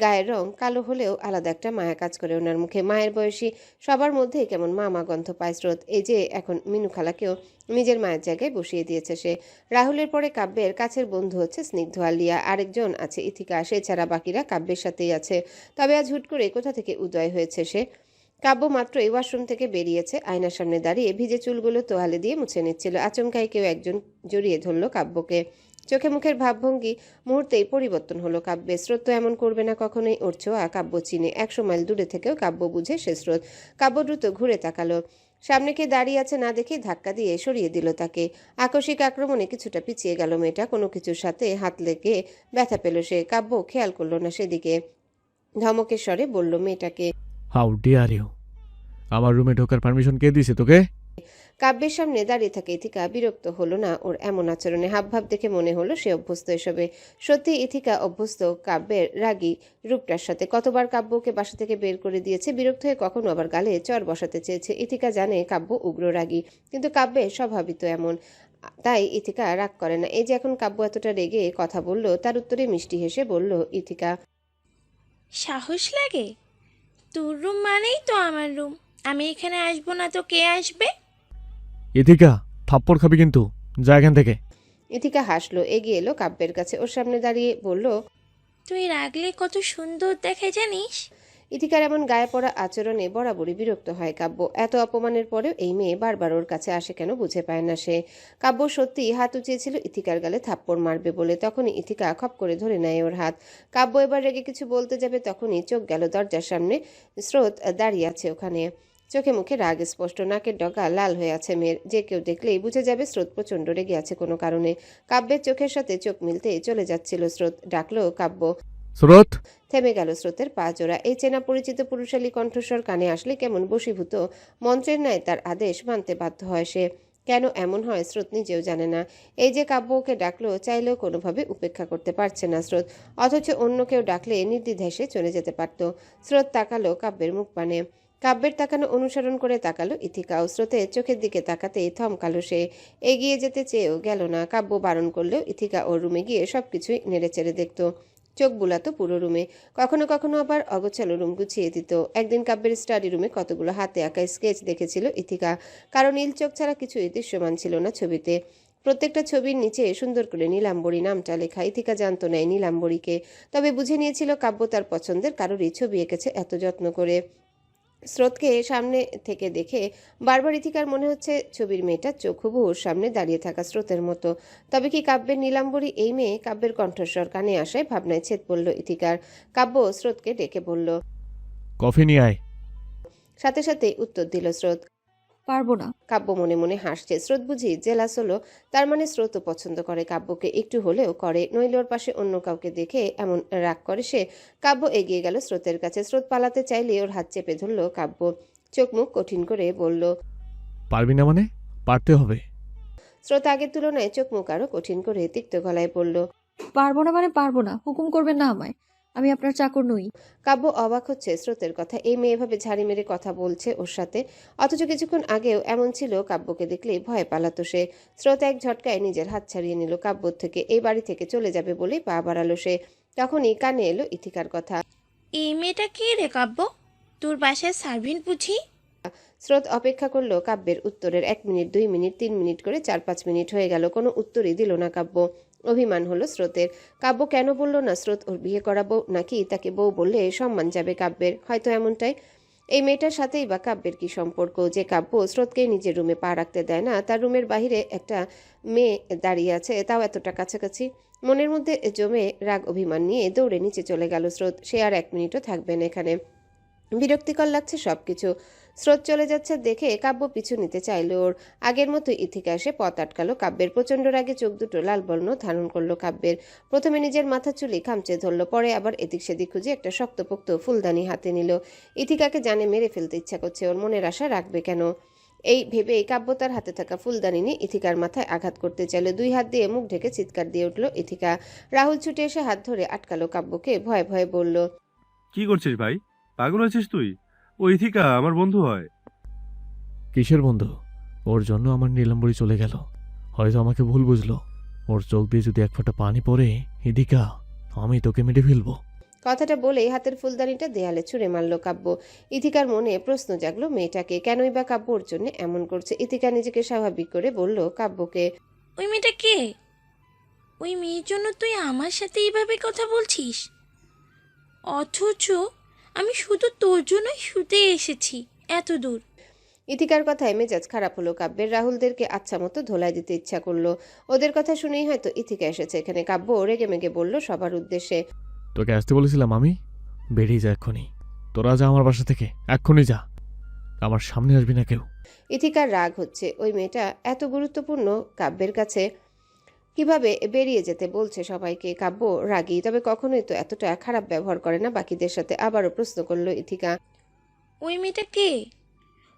গায়ের রং কালো হলেও আলাদা একটা মায়া কাজ করে ওনার মুখে। মায়ের বয়সী সবার মধ্যেই কেমন মামা গন্ধ পায় স্রোত। এই যে এখন মিনু খালাকেও নিজের মায়ের জায়গায় বসিয়ে দিয়েছে সে। রাহুলের পরে কাব্যের কাছের বন্ধু হচ্ছে স্নিগ্ধ আলিয়া। আরেকজন আছে ইথিকা। সে ছাড়া বাকিরা কাব্যের সাথেই আছে। তবে আজ হুট করে কোথা থেকে উদয় হয়েছে সে? কাব্য মাত্রই ওয়াশরুম থেকে বেরিয়েছে, আয়নার সামনে দাঁড়িয়ে ভিজে চুলগুলো তোয়ালে দিয়ে মুছে নিচ্ছিল। আচমকাই কেউ একজন জড়িয়ে ধরল কাব্যকে। চোখে মুখের ভাবভঙ্গি মুহূর্তেই পরিবর্তন হলো কাব্যের। স্রোত তো এমন করবে না কখনোই, ওর ছোঁয়া কাব্য চিনে। 100 মাইল দূরে থেকেও কাব্য বুঝে সে স্রোত। কাব্য দ্রুত ঘুরে তাকালো, সামনে কে দাঁড়িয়ে আছে না দেখে ধাক্কা দিয়ে সরিয়ে দিল তাকে। আকস্মিক আক্রমণে কিছুটা পিছিয়ে গেল মেয়েটা, কোনো কিছুর সাথে হাত লেগে ব্যথা পেল সে। কাব্য খেয়াল করলো না সেদিকে, ধমকের স্বরে বলল মেয়েটাকে। How dare you! আমার রুমে ঢোকার পারমিশন কে দিয়েছে তোকে? কাব্যের সামনে দাঁড়িয়ে থাকে ইথিকা বিরক্ত হলো না ওর এমন আচরণে। হাবভাব দেখে মনে হলো সে অভ্যস্ত এসবে। সত্যি ইথিকা অভ্যস্ত কাব্যের রাগী রূপটার সাথে। কতবার কাব্যকে বাসা থেকে বের করে দিয়েছে, বিরক্ত হয়ে কখনো আবার গালে চড় বসাতে চেয়েছে। ইথিকা জানে কাব্য উগ্র রাগী, কিন্তু কাব্যের স্বভাবই তো এমন, তাই ইথিকা রাগ করে না। এই যে এখন কাব্য এতটা রেগে কথা বলল, তার উত্তরে মিষ্টি হেসে বলল ইথিকা। সাহস লাগে? তোর রুম মানেই তো আমার রুম। আমি এখানে আসবো না তো কে আসবে? ইথিকা, থাপ্পড় খাবি কিন্তু, যা এখান থেকে। ইথিকা হাসলো, এগিয়ে এলো কাব্যের কাছে, ওর সামনে দাঁড়িয়ে বলল। তুই রাগলে কত সুন্দর দেখে জানিস? ইথিকার এমন গায়ে পড়া আচরণে বরাবরই বিরক্ত হয় কাব্য। এত অপমানের পরেও এই মেয়ে বারবার ওর কাছে আসে কেন বুঝে পায় না সে। কাব্য সত্যিই হাত উঁচিয়েছিল ইথিকার গালে থাপ্পড় মারবে বলে, তখনই ইথিকা খপ করে ধরে নেয় ওর হাত। কাব্য এবার রেগে কিছু বলতে যাবে, তখনই চোখ গেল দরজার সামনে। স্রোত দাঁড়িয়ে আছে ওখানে, চোখে মুখে রাগ স্পষ্ট, নাকের ডগা লাল হয়ে আছে মেয়ের। যে কেউ দেখলেই বুঝে যাবে স্রোত প্রচণ্ড রেগে আছে কোনো কারণে। কাব্যের চোখের সাথে চোখ মিলতে চলে যাচ্ছিল স্রোত। ডাকলো কাব্য। স্রোত! থেমে গেল স্রোতের পা জোড়া। এই চেনা পরিচিত পুরুষালী কণ্ঠস্বর কানে আসলে কেমন বশীভূত মন্ত্রের ন্যায় তার আদেশ মানতে বাধ্য হয় সে। কেন এমন হয় স্রোত নিজেও জানে না। এই যে কাব্য ওকে ডাকলো, চাইলেও কোনোভাবে উপেক্ষা করতে পারছে না স্রোত, অথচ অন্য কেউ ডাকলে নির্দ্বিধায় সে চলে যেতে পারত। স্রোত তাকালো কাব্যের মুখ পানে, কাব্যের তাকানো অনুসরণ করে তাকালো ইথিকাও। স্রোতের চোখের দিকে তাকাতেই থমকালো সে, এগিয়ে যেতে চেয়েও গেল না। কাব্য বারণ করলেও ইথিকা ওর রুমে গিয়ে সবকিছুই নেড়েচেড়ে দেখতো, চোখ বুলাতো পুরো রুমে, কখনো কখনো আবার অগোছালো রুম গুছিয়ে দিত। একদিন কাব্যের স্টাডি রুমে কতগুলো হাতে আঁকা স্কেচ দেখেছিল ইথিকা, কারণ নীল চোখ ছাড়া কিছুই দৃশ্যমান ছিল না ছবিতে। প্রত্যেকটা ছবির নিচে সুন্দর করে নীলাম্বরী নামটা লেখা। ইথিকা জানতো না এই নীলাম্বরীকে, তবে বুঝে নিয়েছিল কাব্য তার পছন্দের কারোরই ছবি এঁকেছে এত যত্ন করে। স্রোতকে সামনে থেকে দেখে বারবার ইথিকার মনে হচ্ছে ছবির মেয়েটা চোখ হুবহুর সামনে দাঁড়িয়ে থাকা স্রোতের মতো। তবে কি কাব্যের নীলাম্বরী এই মেয়ে? কাব্যের কণ্ঠস্বর কানে আসায় ভাবনায় ছেদ পড়ল ইথিকার। কাব্য স্রোতকে ডেকে বলল। কফি নিয়ে আয়। সাথে সাথে উত্তর দিল স্রোত। পারবো না। কাব্য মনে মনে হাসছে। স্রোত বুঝি জেলাস হলো, তার মানে স্রোতও পছন্দ করে কাব্যকে, একটু হলেও করে, নইলে ওর পাশে অন্য কাউকে দেখে এমন রাগ করে সে। কাব্য এগিয়ে গেল স্রোতের কাছে। স্রোত পালাতে চাইলে ওর হাত চেপে ধরল কাব্য, চোখ মুখ কঠিন করে বলল। পারবি না মানে? পারতে হবে। স্রোত আগের তুলনায় চোখ মুখ আরো কঠিন করে তিক্ত গলায় বলল। পারবো না মানে পারবো না, হুকুম করবেন না আমায়, আমি আপনার চাকর নই। কাব্য অবাক হচ্ছে স্রোতের কথা, এই মেয়ে এভাবে ঝাড়ি মেরে কথা বলছে ওর সাথে, অথচ কিছুক্ষণ আগেও এমন ছিল। কাব্যকে দেখলেই ভয় পালাতো সে। স্রোত এক ঝটকায় নিজের হাত ছাড়িয়ে নিল কাব্যর থেকে, এই বাড়ি থেকে চলে যাবে বলেই পা বাড়ালো সে। তখনই কানে এলো ইথিকার কথা। এই মেয়েটা কে রে কাব্য? তোর বাসায় সার্ভেন্ট বুঝি? স্রোত অপেক্ষা করলো কাব্যের উত্তরের। 1 মিনিট, 2 মিনিট, 3 মিনিট করে 4-5 মিনিট হয়ে গেল, কোনো উত্তরই দিল না কাব্য। অভিমান হলো স্রোতের। কাব্য কেন বলল না স্রোত ওর বিয়ে করাবো, নাকি তাকে বউ বললে সম্মান যাবে কাব্যের? হয়তো এমনটাই। এই মেয়েটার সাথেই বা কাব্যের কি সম্পর্ক যে কাব্য স্রোতকে নিজের রুমে পা রাখতে দেয় না? তার রুমের বাইরে একটা মেয়ে দাঁড়িয়ে আছে, তাও এতটা কাছাকাছি। মনের মধ্যে জমে রাগ অভিমান নিয়ে দৌড়ে নিচে চলে গেল স্রোত। সে আর 1 মিনিটও থাকবে না এখানে, বিরক্তিকর লাগছে সবকিছু। স্রোত চলে যাচ্ছে দেখে কাব্য পিছু নিতে চাইল ওর। আগের মতো ইথিকা এসে পথ আটকালো কাব্যের। প্রচণ্ড রাগে চোখ দুটো লাল বর্ণ ধারণ করলো কাব্যের। প্রথমে নিজের মাথা চুলি খামচে ধরলো, পরে আবার এদিক সেদিক খুঁজে একটা শক্তপোক্ত ফুলদানি হাতে নিল। ইথিকাকে জানে মেরে ফেলতে ইচ্ছা করছে ওর, মনের আশা রাখবে কেন? এই ভেবেই কাব্য তার হাতে থাকা ফুলদানি নিয়ে ইথিকার মাথায় আঘাত করতে চাইল। 2 হাত দিয়ে মুখ ঢেকে চিৎকার দিয়ে উঠল ইথিকা। রাহুল ছুটে এসে হাত ধরে আটকালো কাব্যকে, ভয়ে ভয়ে বলল। কি করছিস ভাই? পাগল হয়েছিস তুই? ও ইথিকা আমার বন্ধু হয়। কিসের বন্ধু? ওর জন্য আমার নীলাম্বরী চলে গেল, হয়তো আমাকে ভুল বুঝলো। ওর চোখ দিয়ে যদি এক ফোঁটা পানি পড়ে, ইদিকা, আমি তোকে মেরে ফেলবো। কথাটা বলেই হাতের ফুলদানিটা দেয়ালে ছুঁড়ে মারল কাব্য। ইথিকার মনে প্রশ্ন জাগলো, মেয়েটাকে কেনই বা কাব্য ওর জন্য এমন করছে? ইথিকা নিজেকে স্বাভাবিক করে বলল কাব্যকে। ওই মেয়েটা কে? ওই মেয়ের জন্য তুই আমার সাথে এইভাবে কথা বলছিস? অথচ আমি শুধু তোর জন্যই শুতে এসেছি। এত দূর। ইথিকার কথায় মেজাজ খারাপ হলো কাব্যের। রাহুলদেরকে আচ্ছা মতো ধোলাই দিতে ইচ্ছা করলো। ওদের কথা শুনেই হয়তো ইথিকা এসেছে এখানে। কাব্য রেগে মেগে বলল সবার উদ্দেশ্যে, তোকে আসতে বলেছিলাম আমি, বেরিয়ে যা এক্ষুনি। তোরা যা আমার বাসা থেকে, এক্ষুনি যা, আমার সামনে আসবি না কেউ। ইথিকার রাগ হচ্ছে। ওই মেয়েটা এত গুরুত্বপূর্ণ কাব্যের কাছে, কিভাবে বেরিয়ে যেতে বলছে সবাইকে। কাব্য রাগী, তবে কখনোই তো এতটা খারাপ ব্যবহার করে না বাকিদের সাথে। আবারও প্রশ্ন করলো ইথিকা, ওই মেয়েটা কে?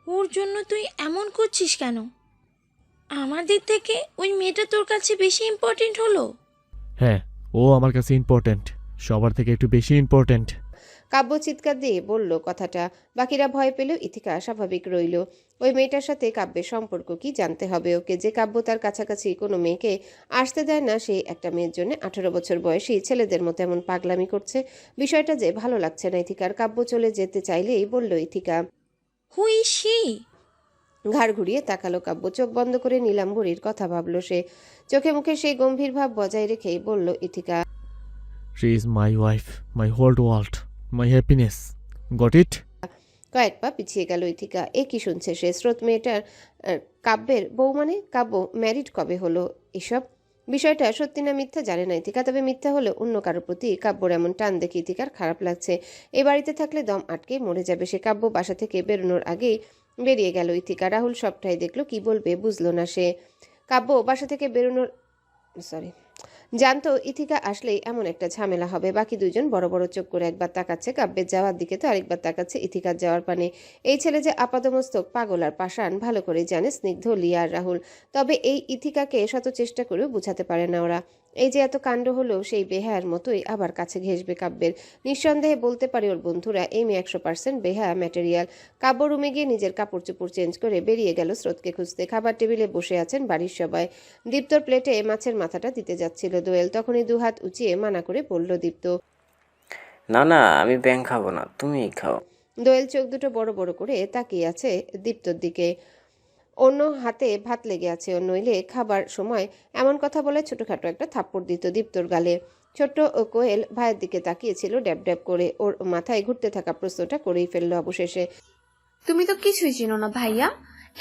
ওর জন্য তুই এমন করছিস কেন? আমার দিক থেকে ওই মেয়েটা তোর কাছে বেশি ইম্পর্টেন্ট হলো? হ্যাঁ, ও আমার কাছে ইম্পর্ট্যান্ট, সবার থেকে একটু বেশি ইম্পর্ট্যান্ট। কাব্য চিৎকার দিয়ে বলল কথাটা। বাকিরা ভয় পেলেও ইথিকা স্বাভাবিক রইল। ওই মেয়েটার সাথে কাব্যের সম্পর্ক কি জানতে হবে ওকে। যে কাব্য তার কাছাকাছি কোনো মেয়েকে আসতে দেয় না, সেই একটা মেয়ের জন্য 18 বছর বয়সী ছেলেদের মতো এমন পাগলামি করছে। বিষয়টা যে ভালো লাগছে না ইথিকার। কাব্য চলে যেতে চাইলেই বলল ইথিকা। Who is she? ঘাড় ঘুরিয়ে তাকালো কাব্য। চোখ বন্ধ করে নীলাম্বরীর কথা ভাবল সে। চোখে মুখে সেই গম্ভীর ভাব বজায় রেখেই বলল Ithika, she is my wife, my whole world, my happiness. Got it? কয়েক পা পিছিয়ে গেল ইথিকা। এ কি শুনছে সে? স্রোত মেয়েটার কাব্যের বউ মানে? কাব্য ম্যারিড কবে হলো? এসব বিষয়টা সত্যি না মিথ্যা জানে না ইথিকা, তবে মিথ্যা হলে অন্য কারোর প্রতি কাব্যর এমন টান দেখে ইথিকার খারাপ লাগছে। এ বাড়িতে থাকলে দম আটকে মরে যাবে সে। কাব্য বাসা থেকে বেরোনোর আগেই বেরিয়ে গেল ইথিকা। রাহুল সবটাই দেখলো, কি বলবে বুঝলো না সে। কাব্য বাসা থেকে বেরোনোর জানতো ইথিকা আসলেই এমন একটা ঝামেলা হবে। বাকি দুইজন বড় বড় চোখ করে একবার তাকাচ্ছে কাব্যের যাওয়ার দিকে, তো আরেকবার তাকাচ্ছে ইথিকার যাওয়ার পানে। এই ছেলে যে আপাদমস্তক পাগল আর পাষাণ ভালো করে জানে স্নিগ্ধ, লিয়া আর রাহুল। তবে এই ইথিকাকে শত চেষ্টা করেও বুঝাতে পারে না ওরা। এই যে এত কাণ্ড হলো, সেই বেহায়ার মতোই আবার কাছে ঘেঁষবে কাব্যের। নিঃসন্দেহে বলতে পারে ওর বন্ধুরা এই মেয়ে 100% বেহায়া ম্যাটেরিয়াল। কাব্য রুমে গিয়ে নিজের কাপড় চোপড় চেঞ্জ করে বেরিয়ে গেল স্রোতকে খুঁজতে। খাবার টেবিলে বসে আছেন বাড়ির সবাই। দীপ্তর প্লেটে মাছের মাথাটা দিতে যাচ্ছিল দোয়েল। তখনই দুহাত উঁচিয়ে মানা করে বলল দীপ্ত, না না, আমি ব্যাং খাবো না, তুমিই খাও। দোয়েল চোখ দুটো বড় বড় করে তাকিয়ে আছে দীপ্তর দিকে। অন্য হাতে ভাত লেগে আছে ওর, নইলে খাবার সময় এমন কথা বলে ছোটখাটো একটা থাপ্পড় দিত দীপ্তর গালে। ছোট্ট কোয়েল ভাইয়ের দিকে তাকিয়েছিল ড্যাব ড্যাব করে। ওর মাথায় ঘুরতে থাকা প্রশ্নটা করেই ফেললো অবশেষে। তুমি তো কিছুই চিনো না ভাইয়া,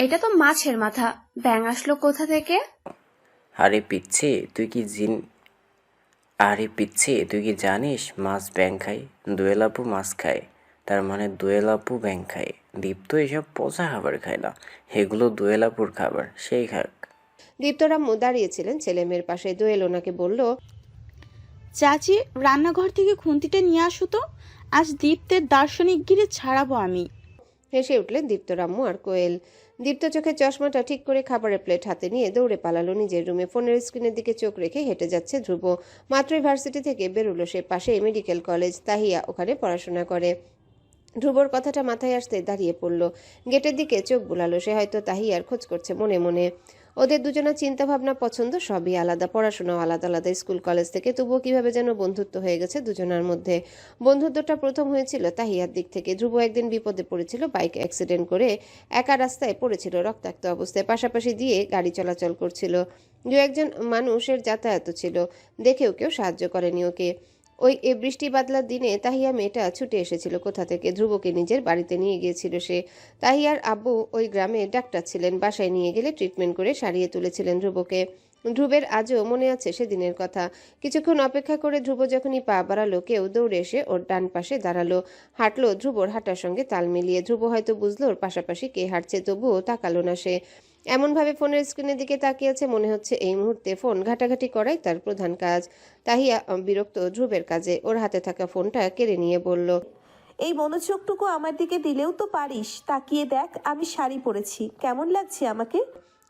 এটা তো মাছের মাথা, ব্যাঙ আসলো কোথা থেকে? আরে পিচ্ছি তুই কি জানিস মাছ ব্যাং খায়, দোয়েল আপু মাছ খায়, তার মানে দোয়েল আপু ব্যাং খায়। দীপ্ত এসব পচা খাবার খায় না, এগুলো দোয়েল আপুর খাবার, সেই খাক। দীপ্তরাম্মু দাঁড়িয়েছিলেন ছেলে মেয়ের পাশে। দোয়েল ওনাকে বলল, চাচি, রান্নাঘর থেকে খুন্তিটা নিয়ে আসো তো, আজ দীপ্তের দার্শনিক গিরে ছাড়াবো আমি। হেসে উঠলেন দীপ্তরাম্মু আর কোয়েল। দীপ্ত চোখে চশমাটা ঠিক করে খাবারের প্লেট হাতে নিয়ে দৌড়ে পালালো নিজের রুমে। ফোনের স্ক্রিনের দিকে চোখ রেখে হেঁটে যাচ্ছে ধ্রুব। মাত্রই ভার্সিটি থেকে বেরোলো সে। পাশে মেডিকেল কলেজ, তাহিয়া ওখানে পড়াশোনা করে। ধ্রুবর কথাটা মাথায় আসতে দাঁড়িয়ে পড়ল। গেটের দিকে চোখ বুলালো সে। হয়তো তাহিয়ার খোঁজ করছে মনে মনে। ওদের দুজনের চিন্তাভাবনা পছন্দ সবই আলাদা, পড়াশোনাও আলাদা আলাদা, স্কুল কলেজ থেকে। তবুও কিভাবে যেন বন্ধুত্ব হয়ে গেছে দুজনের মধ্যে। বন্ধুত্বটা প্রথম হয়েছিল তাহিয়ার দিক থেকে। ধ্রুব একদিন বিপদে পড়েছিল, বাইক অ্যাক্সিডেন্ট করে একা রাস্তায় পড়েছিল রক্তাক্ত অবস্থায়। পাশাপাশি দিয়ে গাড়ি চলাচল করছিল। দু একজন মানুষের যাতায়াত ছিল, দেখেও কেউ সাহায্য করেনি ওকে। ওই বৃষ্টি বাদলার দিনে তাহিয়া মেয়েটা ছুটে এসেছিল কোথা থেকে। ধ্রুবকে নিজের বাড়িতে নিয়ে গিয়েছিল সে। তাহিয়ার আব্বু ওই গ্রামে ডাক্তার ছিলেন। বাসায় নিয়ে গেলে ট্রিটমেন্ট করে সারিয়ে তুলেছিলেন ধ্রুবকে। ধ্রুবের আজও মনে আছে সেদিনের কথা। কিছুক্ষণ অপেক্ষা করে ধ্রুব যখনই পা বাড়ালো, কেউ দৌড়ে এসে ওর ডান পাশে দাঁড়ালো। হাঁটলো ধ্রুবর হাঁটার সঙ্গে তাল মিলিয়ে। ধ্রুব হয়তো বুঝলো ওর পাশাপাশি কে হাঁটছে, তবুও তাকালো না সে। এমনভাবে ফোনের স্ক্রিনের দিকে তাকিয়েছে, মনে হচ্ছে এই মুহূর্তে ফোন ঘাটাঘাটি করাই তার প্রধান কাজ। তাহিয়া বিরক্ত ধ্রুবের কাজে। ওর হাতে থাকা ফোনটা কেড়ে নিয়ে বলল, এই মনোযোগটুকু আমার দিকে দিলেও তো পারিস। তাকিয়ে দেখ, আমি শাড়ি পরেছি, কেমন লাগছে আমাকে?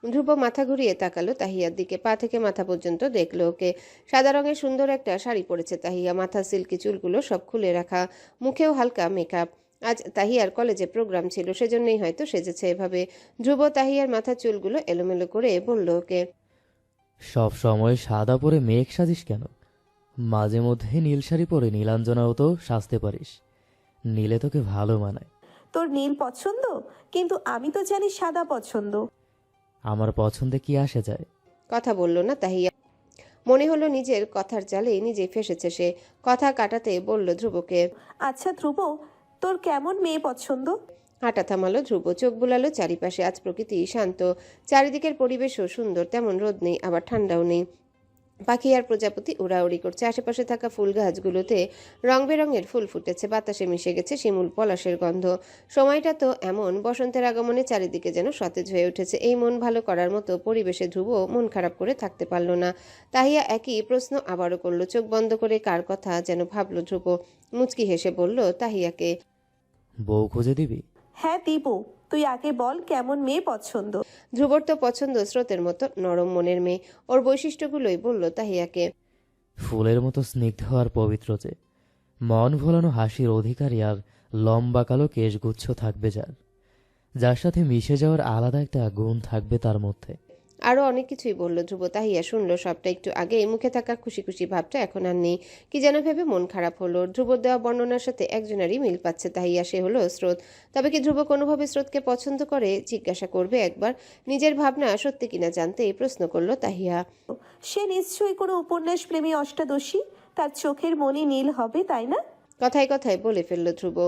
ধ্রুব মাথা ঘুরিয়ে তাকালো তাহিয়ার দিকে। পা থেকে মাথা পর্যন্ত দেখলো ওকে। সাদা রঙের সুন্দর একটা শাড়ি পরেছে তাহিয়া। মাথা সিল্কি চুলগুলো সব খুলে রাখা, মুখেও হালকা মেকআপ। আজ তাহিয়ার কলেজে প্রোগ্রাম ছিল, সেজন্যই হয়তো সেজেছে এভাবে। ধ্রুব তাহিয়ার মাথার চুলগুলো এলোমেলো করে বলল ওকে, সব সময় সাদা পরে মেঘ সাজিস কেন? মাঝে মধ্যে নীল শাড়ি পরে নীলাঞ্জনাও তো সাজতে পারিস, নীলে তোকে ভালো মানায়। তোর নীল পছন্দ, কিন্তু আমি তো জানি সাদা পছন্দ। আমার পছন্দে কি আসে যায়? কথা বলল না তাহিয়া। মনে হলো নিজের কথার জালেই নিজে ফেসেছে সে। কথা কাটাতে বলল ধ্রুবকে, আচ্ছা ধ্রুব, তোর কেমন মেয়ে পছন্দ? হাঁটা থামালো ধ্রুব, চোখ বুলালো চারিপাশে। আজ প্রকৃতি শান্ত, চারিদিকের পরিবেশও সুন্দর, তেমন রোদ নেই আবার ঠান্ডাও নেই। পাখি আর প্রজাপতি উড়াউড়ি করছে। আশেপাশে থাকা ফুল গাছগুলোতে রং বেরঙের ফুল ফুটেছে, বাতাসে মিশে গেছে শিমুল পলাশের গন্ধ। সময়টা তো এমন, বসন্তের আগমনে চারিদিকে যেন সতেজ হয়ে উঠেছে। এই মন ভালো করার মতো পরিবেশে ধ্রুব মন খারাপ করে থাকতে পারল না। তাহিয়া একই প্রশ্ন আবারও করলো, চোখ বন্ধ করে কার কথা যেন ভাবলো ধ্রুব। মুচকি হেসে বলল তাহিয়াকে। বউ খুঁজে দিবি? হ্যাঁ দিব, তুই আগে বল কেমন মেয়ে পছন্দ। ধ্রুবর তো পছন্দ স্রোতের মতো নরম মনের মেয়ে। ওর বৈশিষ্ট্যগুলোই বলল তাহিয়াকে। ফুলের মতো স্নিগ্ধ আর পবিত্র, যে মন ভোলানো হাসির অধিকারী, আর লম্বা কালো কেশগুচ্ছ থাকবে যার, যার সাথে মিশে যাওয়ার আলাদা একটা গুণ থাকবে তার মধ্যে। আরো অনেক কিছুই বলল ধ্রুব। তাহিয়া শুনলো সবটা। একটু আগে মুখে থাকা খুশি খুশি ভাবটা এখন আর নেই। কি যেন ভেবে মন খারাপ হলো। ধ্রুবর দেওয়া বর্ণনার সাথে একজনেরই মিল পাচ্ছে তাহিয়া, সে হলো স্রোত। তবে কি ধ্রুব কোনোভাবে স্রোতকে পছন্দ করে? জিজ্ঞাসা করবে একবার। নিজের ভাবনা সত্যি কিনা জানতে এই প্রশ্ন করলো তাহিয়া। সে নিশ্চয়ই কোনো উপন্যাস প্রেমী অষ্টাদশী, তার চোখের মনি নীল হবে, তাই না? কথায় কথায় বলে ফেলল ধ্রুব।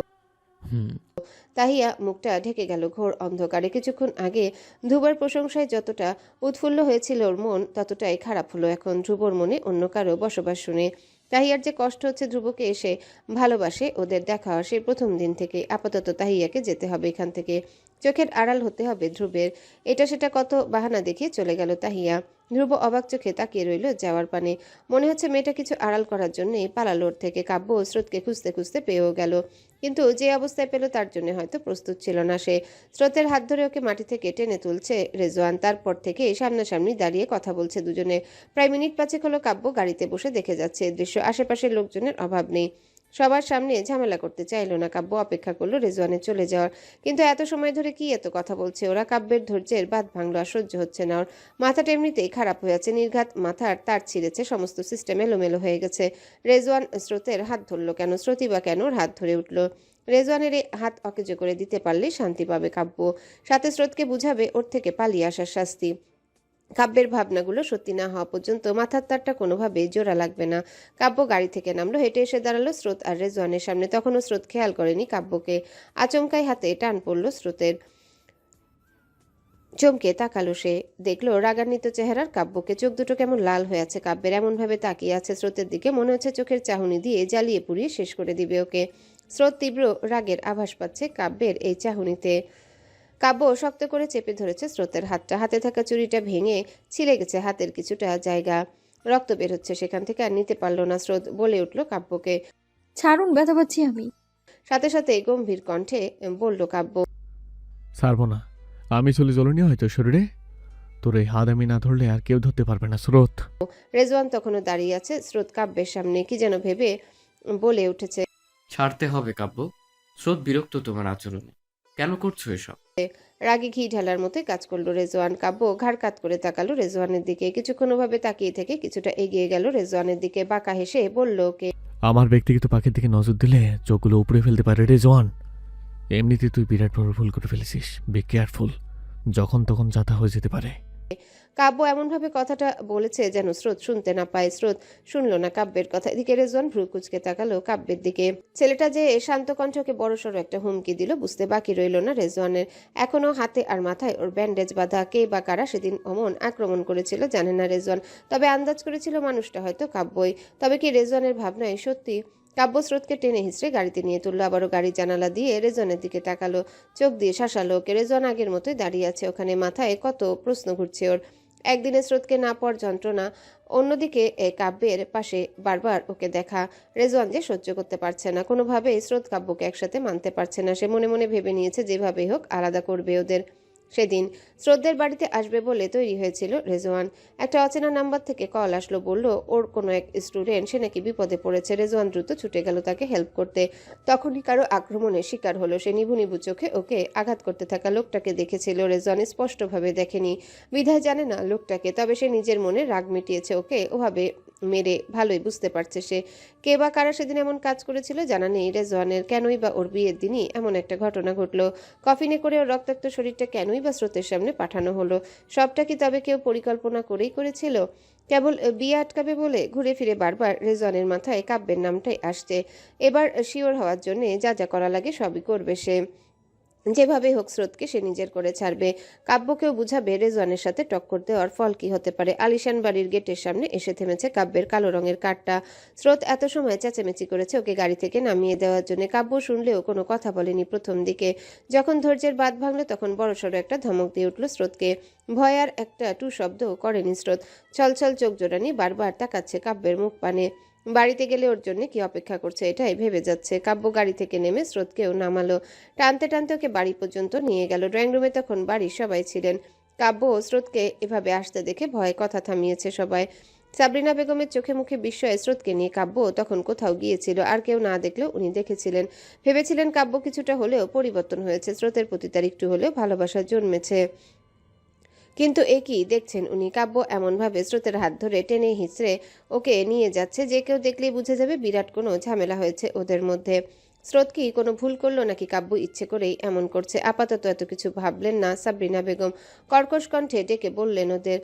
হুম। তাহিয়া মুখটা ঢেকে গেল ঘোর অন্ধকারে। কিছুক্ষণ আগে ধ্রুবর প্রশংসায় যতটা উৎফুল্ল হয়েছিল ওর মন, ততটাই খারাপ হলো এখন ধ্রুবর মনে অন্য কারো বসবাস শুনে। তাহিয়ার যে কষ্ট হচ্ছে ধ্রুবকে এসে ভালোবাসে, ওদের দেখা হয় সেই প্রথম দিন থেকে। আপাতত তাহিয়াকে যেতে হবে এখান থেকে, চোখের আড়াল হতে হবে ধ্রুবের। এটা সেটা কত বাহানা দেখিয়ে চলে গেল তাহিয়া। ধ্রুব অবাক চোখে তাকিয়ে রইল যাওয়ার পানে। মনে হচ্ছে মেয়েটা কিছু আড়াল করার জন্যই পালালো ওর থেকে। কাব্য স্রোতকে খুঁজতে খুঁজতে পেয়েও গেল, কিন্তু যে অবস্থায় পেল তার জন্য হয়তো প্রস্তুত ছিল না সে। স্রোতের হাত ধরে ওকে মাটি থেকে টেনে তুলছে রেজওয়ান। তারপর থেকে সামনাসামনি দাঁড়িয়ে কথা বলছে দুজনে। প্রায় মিনিট 5 হলো কাব্য গাড়িতে বসে দেখে যাচ্ছে এই দৃশ্য। আশেপাশের লোকজনের অভাব নেই। সবার সামনে ঝামেলা করতে চাইলো না কাব্য, অপেক্ষা করলো রেজওয়ানের চলে যাওয়ার। কিন্তু এত সময় ধরে কি এত কথা বলছে ওরা? কাব্যের ধৈর্যের বাঁধ ভাঙলো, আর সহ্য হচ্ছে না ওর। মাথাটা এমনিতেই খারাপ হয়ে আছে, নির্ঘাত মাথার তার ছিঁড়েছে, সমস্ত সিস্টেম এলোমেলো হয়ে গেছে। রেজওয়ান স্রোতের হাত ধরলো কেন? স্রোতই বা কেন ওর হাত ধরে উঠলো? রেজওয়ানের হাত অকেজো করে দিতে পারলেই শান্তি পাবে কাব্য, সাথে স্রোতকে বুঝাবে ওর থেকে পালিয়ে আসার শাস্তি। কাব্যের ভাবনাগুলো সত্যি না হওয়া পর্যন্ত মাথার তারটা কোনোভাবেই জোড়া লাগবে না। কাব্য গাড়ি থেকে নামলো, হেঁটে এসে দাঁড়ালো স্রোত আর রেজওয়ানের সামনে। তখনও স্রোত খেয়াল করেনি কাব্যকে। আচমকাই হাতে টান পড়লো স্রোতের। চমকে তাকালো সে, দেখলো রাগান্বিত চেহারার কাব্যকে। চোখ দুটো কেমন লাল হয়ে আছে কাব্যের, এমনভাবে তাকিয়ে আছে স্রোতের দিকে, মনে হচ্ছে চোখের চাহনি দিয়ে জ্বালিয়ে পুড়িয়ে শেষ করে দিবে ওকে। স্রোত তীব্র রাগের আভাস পাচ্ছে কাব্যের এই চাহনিতে। কাব্য শক্ত করে চেপে ধরেছে স্রোতের হাতটা। হাতে থাকা চুড়িটা ভেঙে ছিঁড়ে গেছে হাতের কিছুটা জায়গা, রক্ত বের হচ্ছে সেখান থেকে। আর নিতে পারল না স্রোত, বলে উঠল কাব্যকে। ছাড়ুন, ব্যথা পাচ্ছি আমি। সাথে সাথে গম্ভীর কণ্ঠে বলল কাব্য। ছাড়বো না, আমি চলুনি হয়তো শরীরে, তোর এই হাত আমি না ধরলে আর কেউ ধরতে পারবে না স্রোত। রেজওয়ান তখনও দাঁড়িয়ে আছে স্রোত কাব্যের সামনে, কি যেন ভেবে বলে উঠেছে। ছাড়তে হবে কাব্য, স্রোত বিরক্ত তোমার আচরণে, কেন করছো এসব? রাগে ঘি ঢালার মতোই কাজ করলো রেজওয়ান। কাব্য ঘাড় কাত করে তাকালো রেজওয়ানের দিকে। কিছুক্ষণ ওভাবে তাকিয়ে থেকে কিছুটা এগিয়ে গেল রেজওয়ানের দিকে, বাঁকা হেসে বলল ওকে। আমার ব্যক্তিগত পাখির দিকে নজর দিলে চোখগুলো উপড়ে ফেলতে পারে রেজওয়ান। এমনিতে তুই বিরাট বড় ভুল করে ফেলেছিস, বি কেয়ারফুল, যখন তখন যাতা হয়ে যেতে পারে। কাব্য এমনভাবে কথাটা বলেছে যেন স্রোত শুনতে না পায়। স্রোত শুনলো না কাব্যের কথা। এদিকে রেজওয়ান ভ্রু কুচকে তাকালো কাব্যের দিকে। ছেলেটা যে শান্ত কণ্ঠকে বড়সড় একটা হুমকি দিল বুঝতে বাকি রইল না রেজওয়ানের। এখনো হাতে আর মাথায় ওর ব্যান্ডেজ বাঁধা। কে বা কারা সেদিন অমন আক্রমণ করেছিল জানে না রেজওয়ান, তবে আন্দাজ করেছিল মানুষটা হয়তো কাব্যই। তবে কি রেজওয়ানের ভাবনায় সত্যি? কাব্য স্রোতকে টেনে হিঁচড়ে গাড়িতে নিয়ে তুললো। আবারও গাড়ির জানালা দিয়ে রেজওয়ানের দিকে তাকালো, চোখ দিয়ে শাসালো ওকে। রেজওয়ান আগের মতোই দাঁড়িয়ে আছে ওখানে, মাথায় কত প্রশ্ন ঘুরছে ওর। একদিনে স্রোতকে না পাওয়ার যন্ত্রণা, অন্যদিকে কাব্যের পাশে বারবার ওকে দেখা। রেজওয়ান যে সহ্য করতে পারছে না কোনোভাবেই। স্রোত কাব্যকে একসাথে মানতে পারছে না। সে মনে মনে ভেবে নিয়েছে যেভাবেই হোক আলাদা করবে ওদের। সেদিন স্রোতদের বাড়িতে আসবে বলে তৈরি হয়েছিল রেজওয়ান। একটা অচেনা নাম্বার থেকে কল আসলো, বলল ওর কোনো এক স্টুডেন্ট সে নাকি বিপদে পড়েছে। রেজওয়ান দ্রুত ছুটে গেল তাকে হেল্প করতে। তখনই কারো আক্রমণের শিকার হলো সে। নিভু নিভু চোখে ওকে আঘাত করতে থাকা লোকটাকে দেখেছিল রেজওয়ান, স্পষ্টভাবে দেখেনি বিধায় জানে না লোকটাকে। তবে সে নিজের মনে রাগ মিটিয়েছে ওকে ওভাবে মেরে ভালোই বুঝতে পারছে সে। কে বা কারা সেদিন এমন কাজ করেছিল জানা নেই রেজওয়ানের। কেনই বা ওর বিয়ের দিনই এমন একটা ঘটনা ঘটলো? কফিনে করে ওর রক্তাক্ত শরীরটা কেনই বা স্রোতের সামনে পাঠানো হলো? সবটা কি তবে কেউ পরিকল্পনা করেই করেছিল? কেবল বিয়ে আটকাবে বলে? ঘুরে ফিরে বারবার রেজওয়ানের মাথায় কাব্যের নামটাই আসছে। এবার শিওর হওয়ার জন্য যা যা করা লাগে সবই করবে সে। যেভাবে হোক স্রোতকে সে নিজের করে ছাড়বে। কাব্যকেও বুঝাবে রেজওয়ানের সাথে টক্কর দেওয়ার ফল কি হতে পারে। আলিশান বাড়ির গেটের সামনে এসে থেমেছে কাব্যের কালো রঙের কারটা। স্রোত এত সময় চেঁচামেচি করেছে ওকে গাড়ি থেকে নামিয়ে দেওয়ার জন্য। কাব্য শুনলেও কোনো কথা বলেনি প্রথম দিকে। যখন ধৈর্যের বাঁধ ভাঙল তখন বড়সড় একটা ধমক দিয়ে উঠল স্রোতকে। ভয় আর একটা টু শব্দও করেনি স্রোত। ছলছল চোখ জোড়ানি বারবার তাকাচ্ছে কাব্যের মুখ পানে। বাড়িতে গেলে ওর জন্য কি অপেক্ষা করছে এটাই ভেবে যাচ্ছে। কাব্য গাড়ি থেকে নেমে স্রোতকেও নামালো। টানতে টানতে ওকে বাড়ি পর্যন্ত নিয়ে গেল। ড্রয়িং রুমে তখন বাড়ির সবাই ছিলেন। কাব্য ও স্রোতকে এভাবে আসতে দেখে ভয়ে কথা থামিয়েছে সবাই। সাবরিনা বেগমের চোখে মুখে বিস্ময়ে স্রোতকে নিয়ে কাব্য তখন কোথাও গিয়েছিল, আর কেউ না দেখলেও উনি দেখেছিলেন। ভেবেছিলেন কাব্য কিছুটা হলেও পরিবর্তন হয়েছে, স্রোতের প্রতি তার একটু হলেও ভালোবাসা জন্মেছে। কিন্তু এ কি দেখছেন উনি? কাব্য এমনভাবে স্রোতের হাত ধরে টেনে হিঁচড়ে ওকে নিয়ে যাচ্ছে যে কেউ দেখলেই বুঝে যাবে বিরাট কোনো ঝামেলা হয়েছে ওদের মধ্যে। স্রোত কি কোনো ভুল করলো নাকি কাব্য ইচ্ছে করেই এমন করছে? আপাতত এত কিছু ভাবলেন না সাবরিনা বেগম। কর্কশ কণ্ঠে ডেকে বললেন ওদের।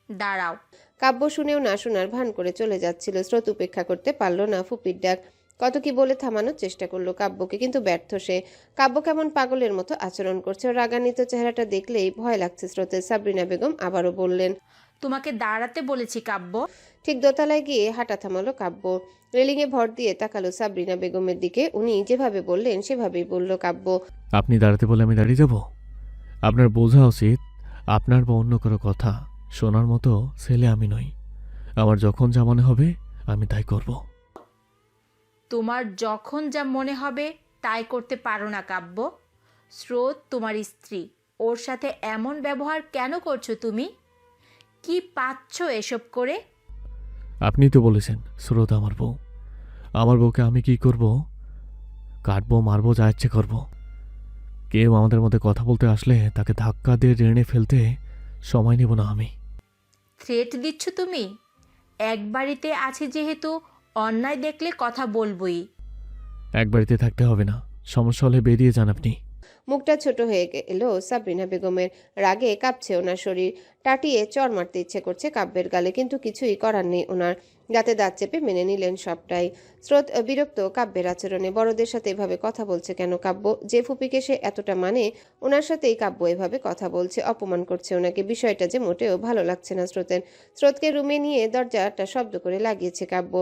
দাঁড়াও। কাব্য শুনেও না শোনার ভান করে চলে যাচ্ছিল। স্রোত উপেক্ষা করতে পারল না ফুপির ডাক। কত কি বলে থামানোর চেষ্টা করলো কাব্যকে, কিন্তু ব্যর্থ সে। কাব্য কেমন পাগলের মতো আচরণ করছে। ওর রাগান্বিত চেহারাটা দেখলেই ভয় লাগছে স্রোতের। সাবরিনা বেগম আবারও বললেন, তোমাকে দাঁড়াতে বলেছি কাব্য। ঠিক দোতলায় গিয়ে হাঁটা থামালো কাব্য। রেলিংয়ে ভর দিয়ে তাকালো সাবরিনা বেগমের দিকে। উনি যেভাবে বললেন সেভাবেই বলল কাব্য। আপনি দাঁড়াতে বলে আমি দাঁড়িয়ে যাব? আপনার বোঝা উচিত আপনার বা অন্য কারো কথা শোনার মতো ছেলে আমি নই। আমার যখন যা মনে হবে আমি তাই করব। তোমার যখন যা মনে হবে তাই করতে পারো না কাব্য। স্রোত তোমার স্ত্রী, ওর সাথে এমন ব্যবহার কেন করছো তুমি? কি পাচ্ছ এসব করে? আপনি তো বলেছেন স্রোত আমার বউ। আমার বউকে আমি কি করব? কাটবো, মারবো, যা ইচ্ছে করব। কেউ আমাদের মধ্যে কথা বলতে আসলে তাকে ধাক্কা দিয়ে টেনে ফেলতে সময় নেব না আমি। থ্রেট দিচ্ছ তুমি? এক বাড়িতে আছি যেহেতু অন্যায় দেখলে কথা বলবই। এক বাড়িতে থাকতে হবে না, সমস্যা হলে বেরিয়ে যান আপনি। মুখটা ছোট হয়ে এলো সাবরিনা বেগমের। রাগে কাঁপছে ওনার শরীর। টাটিয়ে চড় মারতে ইচ্ছে করছে কাব্যের গালে, কিন্তু কিছুই করার নেই ওনার। দাঁতে দাঁত চেপে মেনে নিলেন সবটাই। স্রোত বিরক্ত কাব্যের আচরণে। বড়দের সাথে এভাবে কথা বলছে কেন কাব্য? যে ফুপিকে সে এতটা মানে ওনার সাথেই কাব্য এভাবে কথা বলছে, অপমান করছে ওনাকে। বিষয়টা যে মোটেও ভালো লাগছে না স্রোতের। স্রোতকে রুমে নিয়ে দরজাটা শব্দ করে লাগিয়েছে কাব্য।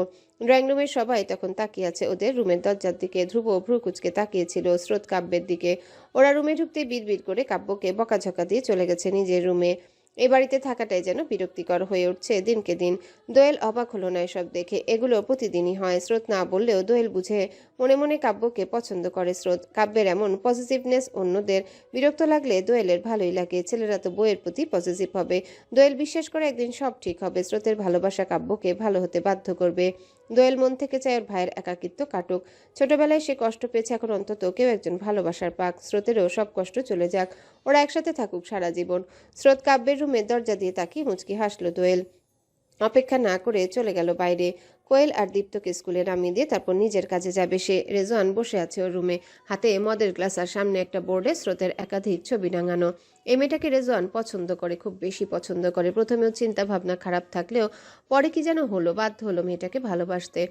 ড্রয়িং রুমের সবাই তখন তাকিয়ে আছে ওদের রুমের দরজার দিকে। ধ্রুব ভ্রু কুচকে তাকিয়েছিল স্রোত কাব্যের দিকে। ওরা রুমে ঢুকতে বিড়বিড় করে কাব্যকে বকাঝকা দিয়ে চলে গেছে নিজের রুমে। এ বাড়িতে থাকাটাই যেন বিরক্তিকর হয়ে উঠছে দিনকে দিন। দোয়েল অবাক হলো না এসব দেখে। এগুলো প্রতিদিনই হয়। স্রোত না বললেও দোয়েল বুঝে মনে মনে কাব্যকে পছন্দ করে স্রোত। কাব্যের এমন পজিটিভনেস অন্যদের বিরক্ত লাগলে দোয়েলের ভালোই লাগে। ছেলেরা তো বইয়ের প্রতি পজিটিভ হবে। দোয়েল বিশ্বাস করে একদিন সব ঠিক হবে। স্রোতের ভালোবাসা কাব্যকে ভালো হতে বাধ্য করবে। দোয়েল মন থেকে চায় ওর ভাইয়ের একাকিত্ব কাটুক। ছোটবেলায় সে কষ্ট পেয়েছে, এখন অন্তত কেউ একজন ভালোবাসার পাক। স্রোতেরও সব কষ্ট চলে যাক, ওরা একসাথে থাকুক সারা জীবন। স্রোত কাব্যের রুমের দরজা দিয়ে তাকিয়ে মুচকি হাসলো দোয়েল। অপেক্ষা না করে চলে গেল বাইরে। কোয়েল আর দীপ্তকে স্কুলে নামিয়ে দিয়ে তারপর নিজের কাজে যাবে সে। রেজওয়ান বসে আছে ওর রুমে, হাতে মদের গ্লাস আর সামনে একটা বোর্ডে স্রোতের একাধিক ছবি টাঙানো। এই মেয়েটাকে রেজওয়ান পছন্দ করে, খুব বেশি পছন্দ করে। প্রথমেও চিন্তা ভাবনা খারাপ থাকলেও পরে কি যেন হলো, বাধ্য হলো মেয়েটাকে ভালোবাসতে।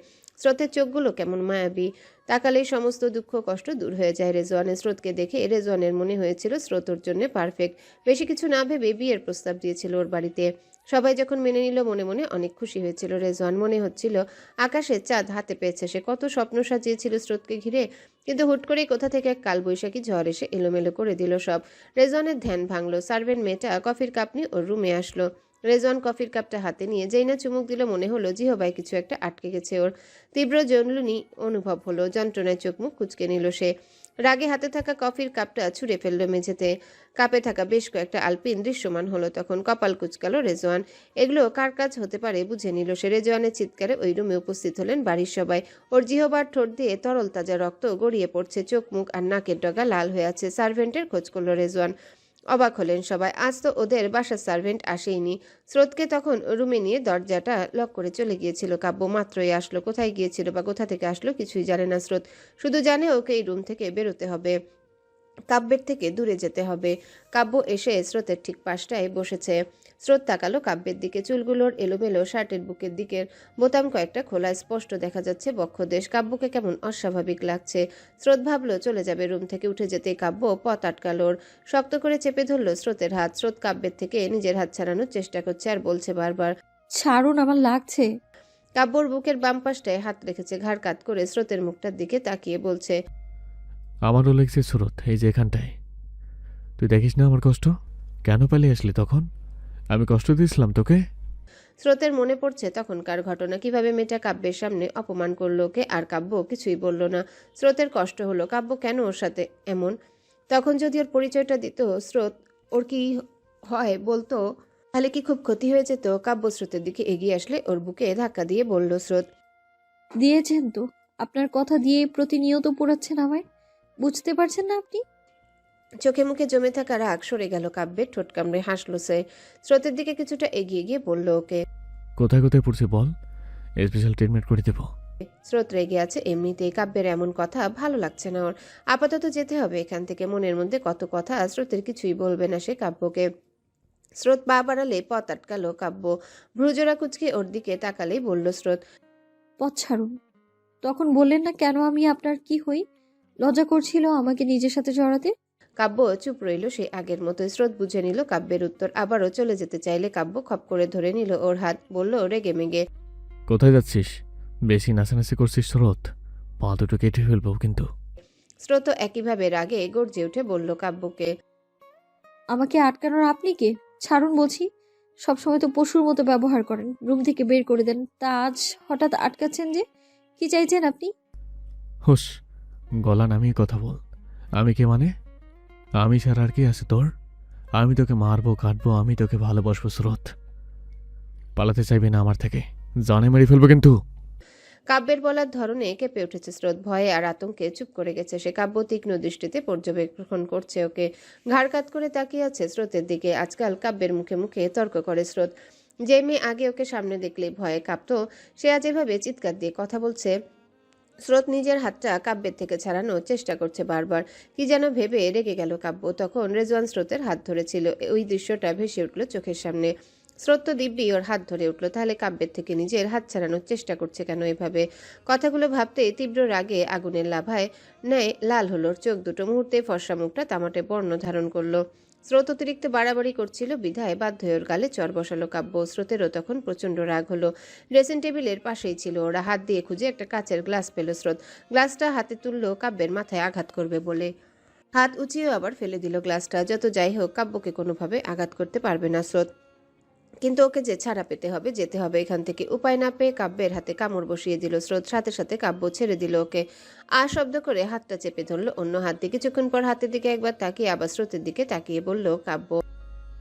স্রোতের চোখগুলো কেমন মায়াবী, তাকালেই সমস্ত দুঃখ কষ্ট দূর হয়ে যায় রেজওয়ানের। স্রোতকে দেখে রেজওয়ানের মনে হয়েছিল স্রোত ওর জন্য পারফেক্ট। বেশি কিছু না ভেবে বিয়ের প্রস্তাব দিয়েছিল ওর বাড়িতে। সবাই যখন মেনে নিল মনে মনে অনেক খুশি হয়েছিল রেজওয়ান। মনে হচ্ছিল আকাশের চাঁদ হাতে পেয়েছে সে। কত স্বপ্ন সাজিয়েছিল স্রোতকে ঘিরে, কিন্তু হুট করেই কোথা থেকে এক কালবৈশাখী ঝড় এসে এলোমেলো করে দিল সব। রেজওয়ানের ধ্যান ভাঙলো। সার্ভেন্ট মেয়েটা কফির কাপ নিয়ে ওর রুমে আসলো। রেজওয়ান কফির কাপটা হাতে নিয়ে যেই না চুমুক দিল মনে হলো জিহবায় কিছু একটা আটকে গেছে ওর। তীব্র জ্বলুনি অনুভব হলো। যন্ত্রণায় চোখ মুখ কুঁচকে নিল সে। রাগে হাতে থাকা কফির কাপটা ছুঁড়ে ফেললো মেঝেতে। কাপে থাকা বেশ কয়েকটা আলপিন দৃশ্যমান হলো তখন। কপাল কুচকালো রেজওয়ান। এগুলো কার কাজ হতে পারে বুঝে নিল সে। রেজওয়ানের চিৎকারে ওই রুমে উপস্থিত হলেন বাড়ির সবাই। ওর জিহবার ঠোঁট দিয়ে তরল তাজা রক্ত গড়িয়ে পড়ছে। চোখ মুখ আর নাকের ডগা লাল হয়ে আছে। সার্ভেন্টের খোঁজ করলো রেজওয়ান। অবাক হলেন সবাই। আজ তো ওদের বাসার সার্ভেন্ট আসেইনি। স্রোতকে তখন রুমে নিয়ে দরজাটা লক করে চলে গিয়েছিল কাব্য। মাত্রই আসলো। কোথায় গিয়েছিল বা কোথা থেকে আসলো কিছুই জানে না স্রোত। শুধু জানে ওকে এই রুম থেকে বেরোতে হবে, কাব্যের থেকে দূরে যেতে হবে। কাব্য এসে স্রোতের ঠিক পাশটায় বসেছে। স্রোত তাকালো কাব্যের দিকে, চুলগুলোর এলোমেলো, শার্টের বুকের দিকের বোতাম কয়েকটা খোলা, স্পষ্ট দেখা যাচ্ছে বক্ষদেশ। কাব্যকে কেমন অস্বাভাবিক লাগছে। স্রোত ভাবলো চলে যাবে, রুম থেকে উঠে যেতেই কাব্য পথ আটকালো ওর। শক্ত করে চেপে ধরলো স্রোতের হাত। স্রোত কাব্যের থেকে নিজের হাত ছাড়ানোর চেষ্টা করছে আর বলছে বারবার, ছাড়ুন, আমার লাগছে। কাব্যর বুকের বাম পাশটায় হাত রেখেছে, ঘাড় কাত করে স্রোতের মুখটার দিকে তাকিয়ে বলছে, আমারও লেগেছে স্রোত, এই যে এখানটায়। তুই দেখিস না আমার কষ্ট? কেন পালিয়ে আসলি তখন? আমি কষ্ট দিয়েছিলাম তোকে? স্রোতের মনে পড়ছে তখনকার ঘটনা, কিভাবে মেয়েটা কাব্যের সামনে অপমান করলো ওকে, আর কাব্য কিছুই বলল না। স্রোতের কষ্ট হলো, কাব্য কেন ওর সাথে এমন। তখন যদি ওর পরিচয়টা দিত স্রোত, ওর কি হয় বলতো, তাহলে কি খুব ক্ষতি হয়ে যেত। কাব্য স্রোতের দিকে এগিয়ে আসলে ওর বুকে ধাক্কা দিয়ে বলল, স্রোত, দিয়েছেন তো, আপনার কথা দিয়ে প্রতিনিয়ত পোড়াচ্ছেন আমায়। বুঝতে পারছেন না আপনি? চোখে মুখে জমে থাকা রাগ সরে গেল কাব্যের, ঠোঁট কামড়ে হাসলো সে। স্রোতের দিকে কিছুটা এগিয়ে গিয়ে বলল ওকে, কোথায় কোথায় পড়ছে বল, স্পেশাল ট্রিটমেন্ট করে দেবো। স্রোত রেগে আছে এমনিতেই, কাব্যের এমন কথা ভালো লাগছে না ওর। আপাতত যেতে হবে এখান থেকে। মনের মধ্যে কত কথা, স্রোতের কিছুই বলবে না সে কাব্যকে। স্রোত পা বাড়ালে পথ আটকালো কাব্য। ভ্রুজোড়া কুচকে ওর দিকে তাকালেই বলল স্রোত, পথ ছাড়ুন। তখন বললেন না কেন আমি আপনার কি হই? লজ্জা করছিল আমাকে নিজের সাথে জড়াতে। কাব্য চুপ রইল সে আগের মতো। স্রোত বুঝে নিল কাব্যের উত্তর। আবারও চলে যেতে চাইলে কাব্য খপ করে ধরে নিল ওর হাত, বলল রেগে মেগে, কোথায় যাচ্ছিস? বেশি নাচানাচি করছিস স্রোত, পা দুটো কেটে ফেলবো কিন্তু। স্রোত একইভাবে রাগে গর্জে উঠে বলল কাব্যকে, আমাকে আটকানোর আপনি কে? ছাড়ুন বলছি। সবসময় তো পশুর মতো ব্যবহার করেন, রুম থেকে বের করে দেন, তা আজ হঠাৎ আটকাচ্ছেন যে? কি চাইছেন আপনি? হুস, গলা নামিয়ে কথা বল। আমি কে মানে? আমি ছাড়া আর কি আছে তোর? আমি তোকে মারবো, কাটবো, আমি তোকে ভালোবাসবো স্রোত। পালাতে চাইবি না আমার থেকে, জানে মেরে ফেলবো কিন্তু। কাব্যের বলার ধরনে কেঁপে উঠেছে স্রোত। ভয়ে আর আতঙ্কে চুপ করে গেছে সে। কাব্য তীক্ষ্ণ দৃষ্টিতে পর্যবেক্ষণ করছে ওকে, ঘাড় কাত করে তাকিয়ে আছে স্রোতের দিকে। আজকাল কাব্যের মুখে মুখে তর্ক করে স্রোত। যে মেয়ে আগে ওকে সামনে দেখলে ভয়ে কাঁপতো, সে আজ এভাবে চিৎকার দিয়ে কথা বলছে। স্রোত নিজের হাতটা কাব্যের থেকে ছাড়ানোর চেষ্টা করছে বারবার। কি যেন ভেবে রেগে গেল কাব্য। তখন রেজওয়ান স্রোতের হাত ধরেছিল, ওই দৃশ্যটা ভেসে উঠল চোখের সামনে। স্রোত তো দিব্যি ওর হাত ধরে উঠল, তাহলে কাব্যের থেকে নিজের হাত ছাড়ানোর চেষ্টা করছে কেন এভাবে? কথাগুলো ভাবতে তীব্র রাগে আগুনের লাভায় ন্যায় লাল হলো ওর চোখ দুটো। মুহূর্তে ফর্সা মুখটা তামাটে বর্ণ ধারণ করলো। স্রোত অতিরিক্ত বাড়াবাড়ি করছিল বিধায় বাধ্য হয়ে ওর গালে চর বসালো কাব্য। স্রোতেরও তখন প্রচণ্ড রাগ হলো। ড্রেসিং টেবিলের পাশেই ছিল ওরা। হাত দিয়ে খুঁজে একটা কাচের গ্লাস পেল স্রোত। গ্লাসটা হাতে তুললো কাব্যের মাথায় আঘাত করবে বলে। হাত উঁচিয়েও আবার ফেলে দিল গ্লাসটা। যত যাই হোক, কাব্যকে কোনোভাবে আঘাত করতে পারবে না স্রোত। কিন্তু ওকে যে ছাড়া পেতে হবে, যেতে হবে এখান থেকে। উপায় না পেয়ে কাব্যের হাতে কামড় বসিয়ে দিল স্রোত। সাথে সাথে কাব্য ছেড়ে দিল ওকে। শব্দ করে হাতটা চেপে ধরলো অন্য হাত দিয়ে। কিছুক্ষণ পর হাতের দিকে একবার তাকিয়ে আবার স্রোতের দিকে তাকিয়ে বলল কাব্য,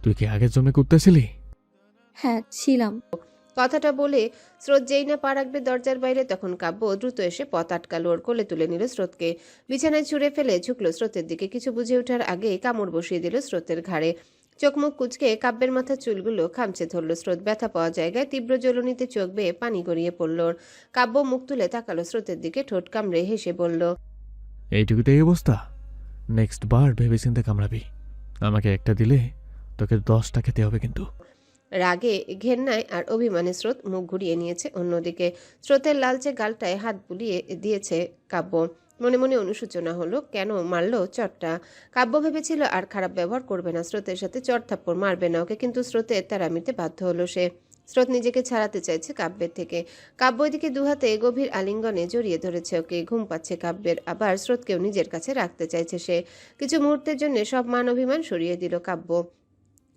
তুই কি আগের জন্মে করতেছিলি? হ্যাঁ, ছিলাম। কথাটা বলে স্রোত যেই না পা রাখবে দরজার বাইরে, তখন কাব্য দ্রুত এসে পথ আটকালো ওর। কোলে তুলে নিল স্রোতকে, বিছানায় ছুঁড়ে ফেলে ঝুঁকলো স্রোতের দিকে। কিছু বুঝে ওঠার আগেই কামড় বসিয়ে দিল স্রোতের ঘাড়ে। চোখ মুখ কুচকে কাব্যের মাথার চুলগুলো খামচে ধরল স্রোত। ব্যথা পাওয়া জায়গায় তীব্র জ্বলনিতে চোখ বেয়ে পানি গড়িয়ে পড়ল ওর। কাব্য মুখ তুলে তাকালো স্রোতের দিকে, ঠোঁট কামড়ে হেসে বলল, এইটুকুতে এই অবস্থা? নেক্সট বার ভেবেচিন্তে কামড়াবি। আমাকে একটা দিলে তোকে 10টা খেতে হবে কিন্তু। রাগে, ঘেন্নায় আর অভিমানে স্রোত মুখ ঘুরিয়ে নিয়েছে অন্যদিকে। স্রোতের লালচে গালটায় হাত বুলিয়ে দিয়েছে কাব্য। মনে মনে অনুশোচনা হলো, কেন মারলো চটটা। কাব্য ভেবেছিল আর খারাপ ব্যবহার করবে না স্রোতের সাথে, চট থাপ্পড় মারবে না ওকে, কিন্তু স্রোতের তাড়ামিতে বাধ্য হলো সে। স্রোত নিজেকে ছাড়াতে চাইছে কাব্যের থেকে। কাব্য এদিকে দুহাতে গভীর আলিঙ্গনে জড়িয়ে ধরেছে ওকে। ঘুম পাচ্ছে কাব্যের। আবার স্রোতকেও নিজের কাছে রাখতে চাইছে সে। কিছু মুহূর্তের জন্য সব মান অভিমান সরিয়ে দিল কাব্য।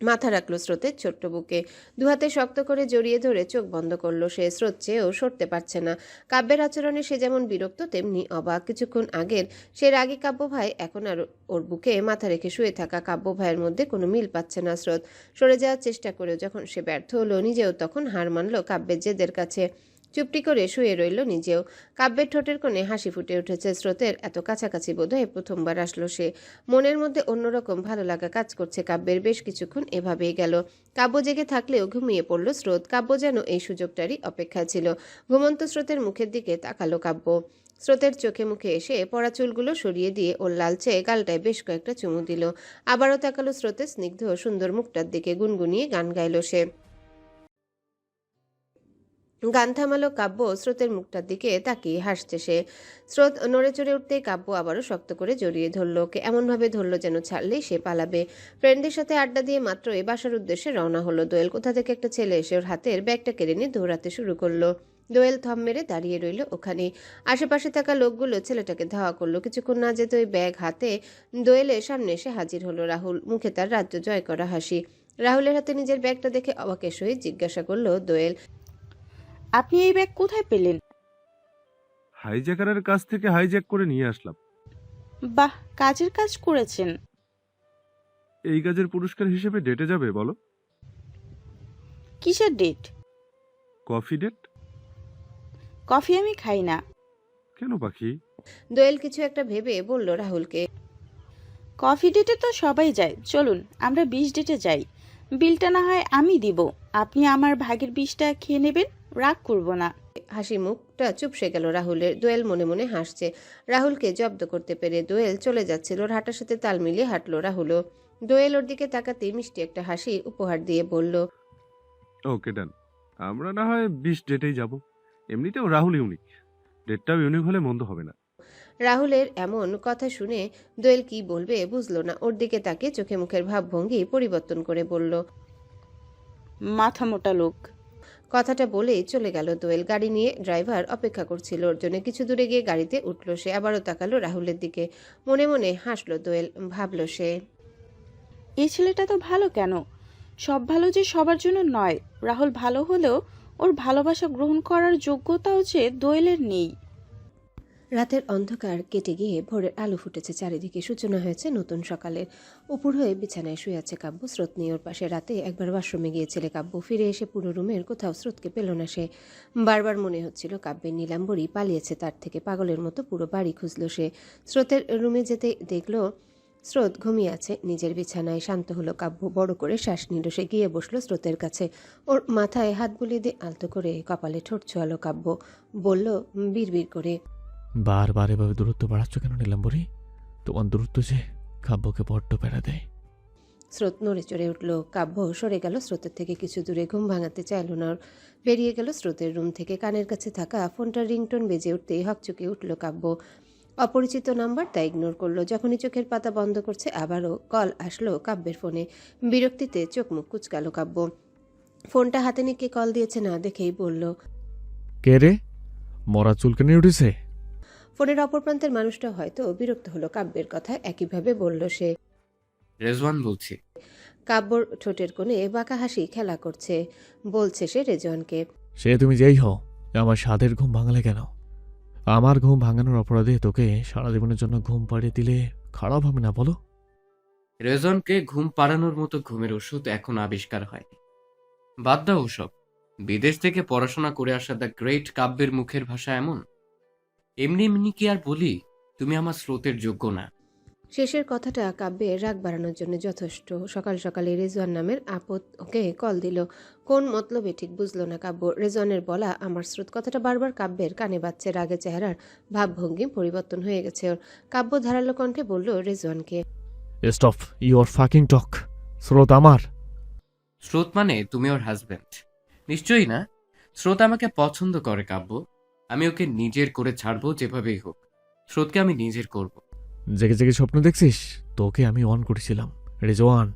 মাথা রাখলো স্রোতের ছোট্ট বুকে। দুহাতে শক্ত করে জড়িয়ে ধরে চোখ বন্ধ করলো সে। স্রোত চেয়েও সরতে পারছে না। কাব্যের আচরণে সে যেমন বিরক্ত, তেমনি অবাক। কিছুক্ষণ আগের সে রাগী কাব্য ভাই, এখন আর ওর বুকে মাথা রেখে শুয়ে থাকা কাব্য ভাইয়ের মধ্যে কোনো মিল পাচ্ছে না স্রোত। সরে যাওয়ার চেষ্টা করেও যখন সে ব্যর্থ হলো, নিজেও তখন হার মানল কাব্যের জেদের কাছে। চুপটি করে শুয়ে রইল নিজেও। কাব্যের ঠোঁটের কোণে হাসি ফুটে উঠেছে স্রোতের। এত কাছাকাছি বোধহয় প্রথমবার আসলো সে। মনের মধ্যে অন্যরকম ভালো লাগা কাজ করছে কাব্যের। বেশ কিছুক্ষণ এভাবেই গেল। কাব্য জেগে থাকলেও ঘুমিয়ে পড়ল স্রোত। কাব্য যেন এই সুযোগটারই অপেক্ষায় ছিল। ঘুমন্ত স্রোতের মুখের দিকে তাকালো কাব্য। স্রোতের চোখে মুখে এসে পড়া চুলগুলো সরিয়ে দিয়ে ওর লালচে গালটায় বেশ কয়েকটা চুমু দিল। আবারও তাকালো স্রোতের স্নিগ্ধ সুন্দর মুখটার দিকে, গুনগুনিয়ে গান গাইল সে। গান থামালো কাব্য, স্রোতের মুখটার দিকে তাকিয়ে হাসছে সে। স্রোত নড়ে চড়ে উঠতেই কাব্য আবারও শক্ত করে জড়িয়ে ধরল ওকে, এমনভাবে ধরল যেন ছাড়লেই সে পালাবে। ফ্রেন্ডদের সাথে আড্ডা দিয়ে মাত্রই বাসার উদ্দেশ্যে রওনা হলো দোয়েল। কোথা থেকে একটা ছেলে এসে ওর হাতের ব্যাগটা কেড়ে নিয়ে দৌড়াতে শুরু করলো। দোয়েল থম মেরে দাঁড়িয়ে রইল ওখানে। আশেপাশে থাকা লোকগুলো ছেলেটাকে ধাওয়া করলো। কিছুক্ষণ না যেতে ওই ব্যাগ হাতে দোয়েলের সামনে এসে হাজির হলো রাহুল, মুখে তার রাজ্য জয় করা হাসি। রাহুলের হাতে নিজের ব্যাগটা দেখে অবাকের সহিত জিজ্ঞাসা করলো দোয়েল, আপনি এই ব্যাগ কোথায় পেলেন? হাইজ্যাকারের কাছ থেকে হাইজ্যাক করে নিয়ে আসলাম। বাহ, কাজের কাজ করেছেন। এই কাজের পুরস্কার হিসেবে ডেটে যাবে বলো? কিসের ডেট? Coffee date. কফি আমি খাই না। কেন পাখি? দোয়েল কিছু একটা ভেবে বলল রাহুলকে, কফি ডেটে তো সবাই যায়, চলুন আমরা 20 ডেটে যাই। বিলটা না হয় আমি দিব, আপনি আমার ভাগের 20টা খেয়ে নেবেন, রাগ করব না। হাসি মুখটা চুপসে গেল রাহুলের। দোয়েল মনে মনে হাসছে। রাহুলকে জব্দ করতে পেরে দোয়েল চলে যাচ্ছিল, ওর হাঁটার সাথে তাল মিলিয়ে হাঁটলো রাহুলও। দোয়েল ওর দিকে তাকাতেই মিষ্টি একটা হাসি উপহার দিয়ে বলল, ওকে ডান, আমরা না হয় 20 ডেটেই যাব। এমনিতেও রাহুল ইউনিক, ডেটটাও ইউনিক হলে মন্দ হবে না। রাহুলের এমন কথা শুনে দোয়েল কি বলবে বুঝলো না। ওর দিকে তাকিয়ে চোখে মুখের ভাবভঙ্গি পরিবর্তন করে বলল, মাথা মোটা লোক। কথাটা বলেই চলে গেল দোয়েল। গাড়ি নিয়ে ড্রাইভার অপেক্ষা করছিল ওর জন্য। কিছু দূরে গিয়ে গাড়িতে উঠলো সে, আবারও তাকালো রাহুলের দিকে। মনে মনে হাসলো দোয়েল, ভাবলো সে, এই ছেলেটা তো ভালো কেন? সব ভালো যে সবার জন্য নয়। রাহুল ভালো হলেও ওর ভালোবাসা গ্রহণ করার যোগ্যতাও যে দোয়েলের নেই। রাতের অন্ধকার কেটে গিয়ে ভোরের আলো ফুটেছে চারিদিকে। সূচনা হয়েছে নতুন সকালের। উপর হয়ে বিছানায় শুয়ে আছে কাব্য, স্রোত নিয়ে ওর পাশে। রাতে একবার ওয়াশরুমে গিয়েছিল কাব্য, ফিরে এসে পুরো রুমের কোথাও স্রোতকে পেল না সে। বারবার মনে হচ্ছিল কাব্যের নীলাম্বরী পালিয়েছে তার থেকে। পাগলের মতো পুরো বাড়ি খুঁজল সে। স্রোতের রুমে যেতে দেখলো স্রোত ঘুমিয়ে আছে নিজের বিছানায়। শান্ত হলো কাব্য, বড় করে শ্বাস নিল সে। গিয়ে বসলো স্রোতের কাছে। ওর মাথায় হাত বুলিয়ে দিয়ে আলতো করে কপালে ঠোঁট ছোঁয়ালো কাব্য। বলল বিড়বিড় করে, বারবার এভাবে দূরত্ব বাড়াচ্ছ কেন নীলাম্বরী? তোমার দূরত্ব যে কাব্যকে বড্ড প্যারা দেয়। স্রোত নড়ে চড়ে উঠল। কাব্য সরে গেল স্রোতের থেকে কিছু দূরে। ঘুম ভাঙাতে চাইল না ওর। বেরিয়ে গেল স্রোতের রুম থেকে। কানের কাছে থাকা ফোনটার রিংটোন বেজে উঠতেই হকচকে উঠল কাব্য। অপরিচিত নাম্বার, তা ইগনোর করলো। যখনই চোখের পাতা বন্ধ করছে আবারও কল আসলো কাব্যের ফোনে। বিরক্তিতে চোখ মুখ কুচকাল কাব্য। ফোনটা হাতে নিয়ে কে কল দিয়েছে না দেখেই বলল, কে রে? মরা চুলকানি উঠেছে? ফোনের অপর প্রান্তের মানুষটা হয়তো বিরক্ত হলো কাব্যের কথা, একইভাবে বলল সে। রেজওয়ান বলছি। কাব্যর ঠোঁটের কোণে বাঁকা হাসি খেলা করছে। বলছে সে রেজওয়ানকে, সে তুমি যেই হও, আমার স্বাদের ঘুম ভাঙালে কেন? আমার ঘুম ভাঙানোর অপরাধে তোকে সারা জীবনের জন্য ঘুম পাড়িয়ে দিলে খারাপ হবে না বলো? রেজওয়ানকে ঘুম পাড়ানোর মতো ঘুমের ওষুধ এখন আবিষ্কার হয়নি। বাদ দাও ওসব। বিদেশ থেকে পড়াশোনা করে আসা দ্য গ্রেট কাব্যের মুখের ভাষা এমন। এমনি এমনি কি আর বলি তুমি আমার স্রোতের যোগ্য না? শেষের কথাটা কাব্যের রাগ বাড়ানোর জন্য যথেষ্ট। সকাল সকালে রেজওয়ান নামের আপদ ওকে কল দিল। কোন মতলবে ঠিক বুঝলো না কাব্য। রেজওয়ানের বলা আমার স্রোত কথাটা বারবার কাব্যের কানে বাজছে। রাগে চেহারার ভাবভঙ্গি পরিবর্তন হয়ে গেছে ওর। কাব্য ধারালো কণ্ঠে বলল রেজওয়ানকে, স্টপ ইউর ফাকিং টক। স্রোত আমার। স্রোত মানে তুমি ওর হাজব্যান্ড? নিশ্চয়ই না। স্রোত আমাকে পছন্দ করে কাব্য। আমি ওকে নিজের করে ছাড়বো যেভাবেই হোক। স্রোতকে আমি নিজের করব। জেগে জেগে স্বপ্ন দেখছিস? তোকে আমি অন করেছিলাম রেজওয়ান।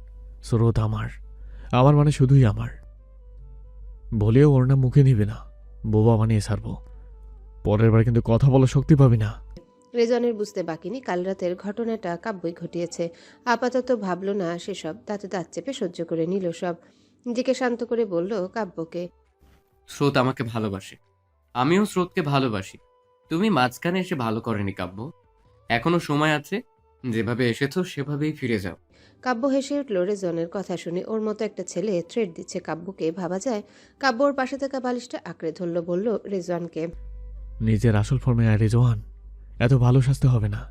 স্রোত আমার, আমার মানে শুধুই আমার। বলেও ওর নাম মুখে নিবে না, বোবা বানিয়ে ছাড়বো। পরের বার কিন্তু কথা বলার শক্তি পাবি না। রেজওয়ানের বুঝতে বাকি নেই কাল রাতের ঘটনাটা কাব্যই ঘটিয়েছে। আপাতত ভাবল না সেসব, দাঁতে দাঁত চেপে সহ্য করে নিল সব। নিজেকে শান্ত করে বলল কাব্যকে, স্রোত আমাকে ভালোবাসে, আমিও স্রোতকে ভালোবাসি। তুমি মাঝখানে এসে ভালো করেনি কাব্য। এখনো সময় আছে। যেভাবে এসেছো সেভাবেই ফিরে যাও। কাব্য হেসে উঠল রেজওয়ানের কথা শুনে। ওর মতো একটা ছেলে থ্রেট দিচ্ছে কাব্যকে, ভাবা যায়? কাব্য ওর পাশে থাকা বালিশটা আঁকড়ে ধরল, বলল রেজওয়ানকে, নিজের আসল ফর্মে আয় রেজওয়ান। এত ভালো সাজতে হবে না,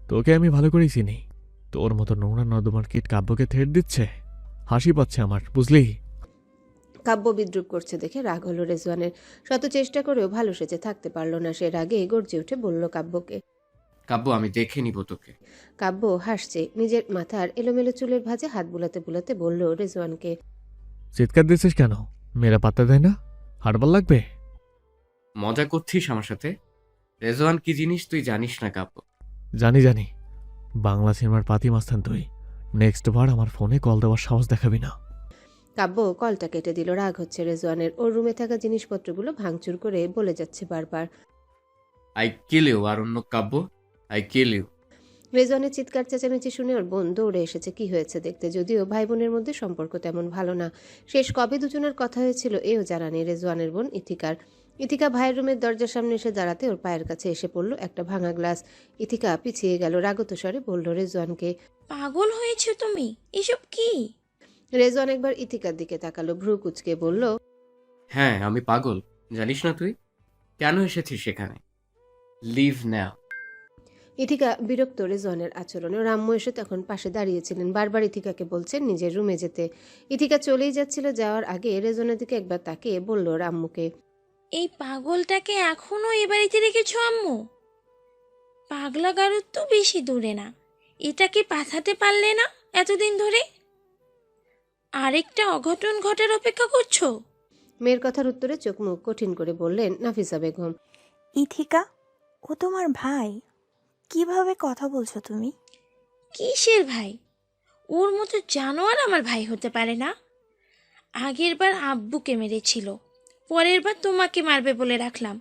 তোকে আমি ভালো করেই চিনি। তোর মতো নোংরা নর্দমার কিট কাব্যকে থ্রেট দিচ্ছে, হাসি পাচ্ছে আমার, বুঝলি? কাব্য বিদ্রুপ করছে দেখে রাগ হলো রেজওয়ানের। শত চেষ্টা করেও ভালো সেজে থাকতে পারল না সে। রাগে গর্জে উঠে বলল কাব্যকে। কাব্য, আমি দেখে নিব তোকে। কাব্য হাসছে, নিজের মাথার এলোমেলো চুলের ভাঁজে হাত বুলাতে বুলাতে বলল রেজওয়ানকে। চিৎকার দিছিস কেন? মেয়েরা পাত্তা দেয় না? হারবার লাগবে? মজা করছিস আমার সাথে? রেজওয়ান কি জিনিস তুই জানিস না কাব্য। জানি জানি, বাংলা সিনেমার পাতি মাস্তান তুই। নেক্সট বার আমার ফোনে কল দেওয়ার সাহস দেখাবি না। কাব্য কলটা কেটে দিল। রাগ হচ্ছে রেজওয়ানের। ওর রুমে থাকা জিনিসপত্রগুলো ভাঙচুর করে বলে যাচ্ছে বারবার, I kill you Aranya Kavya, I kill you. রেজওয়ানের চিৎকার চেঁচামেচি শুনে ওর বোন দৌড়ে এসেছে কি হয়েছে দেখতে। যদিও ভাই বোনের মধ্যে সম্পর্ক তেমন ভালো না। শেষ কবে দুজনের কথা হয়েছিল এও জানা নেই রেজওয়ানের বোন ইথিকার। ইথিকা ভাইয়ের রুমের দরজার সামনে এসে দাঁড়াতে ওর পায়ের কাছে এসে পড়ল একটা ভাঙা গ্লাস। ইথিকা পিছিয়ে গেল, রাগত স্বরে বলল রেজওয়ানকে। পাগল হয়েছো তুমি? এসব কি? রেজওয়ান একবার ইথিকার দিকে তাকালো, ভ্রু কুচকে বলল, হ্যাঁ আমি পাগল, জানিস না তুই? কেন এসেছিস সেখানে? লিভ নাও। ইথিকা বিরক্ত রেজওয়ানের আচরণে। রাম্মু এসে তখন পাশে দাঁড়িয়েছিলেন, বারবার ইথিকাকে বলছেন নিজের রুমে যেতে। ইথিকা চলেই যাচ্ছিল, যাওয়ার আগে রেজওয়ানের দিকে একবার তাকিয়ে বলল রাম্মুকে, এই পাগলটাকে এখনো এ বাড়িতে রেখেছো আম্মু? পাগলা গারুর তো বেশি দূরে না, এটাকে পাঠাতে পারলে না এতদিন ধরে? আরেকটা অঘটন ঘটার অপেক্ষা করছো? মেয়ের কথার উত্তরে চোখ মুখ কঠিন করে বললেন নাফিসা বেগম। ইথিকা, ও তোমার ভাই, কিভাবে কথা বলছো তুমি? কিসের ভাই? ওর মতো জানোয়ার আমার ভাই হতে পারে না। আগের বার আব্বুকে মেরেছিল, পরের বার তোমাকে মারবে বলে রাখলাম।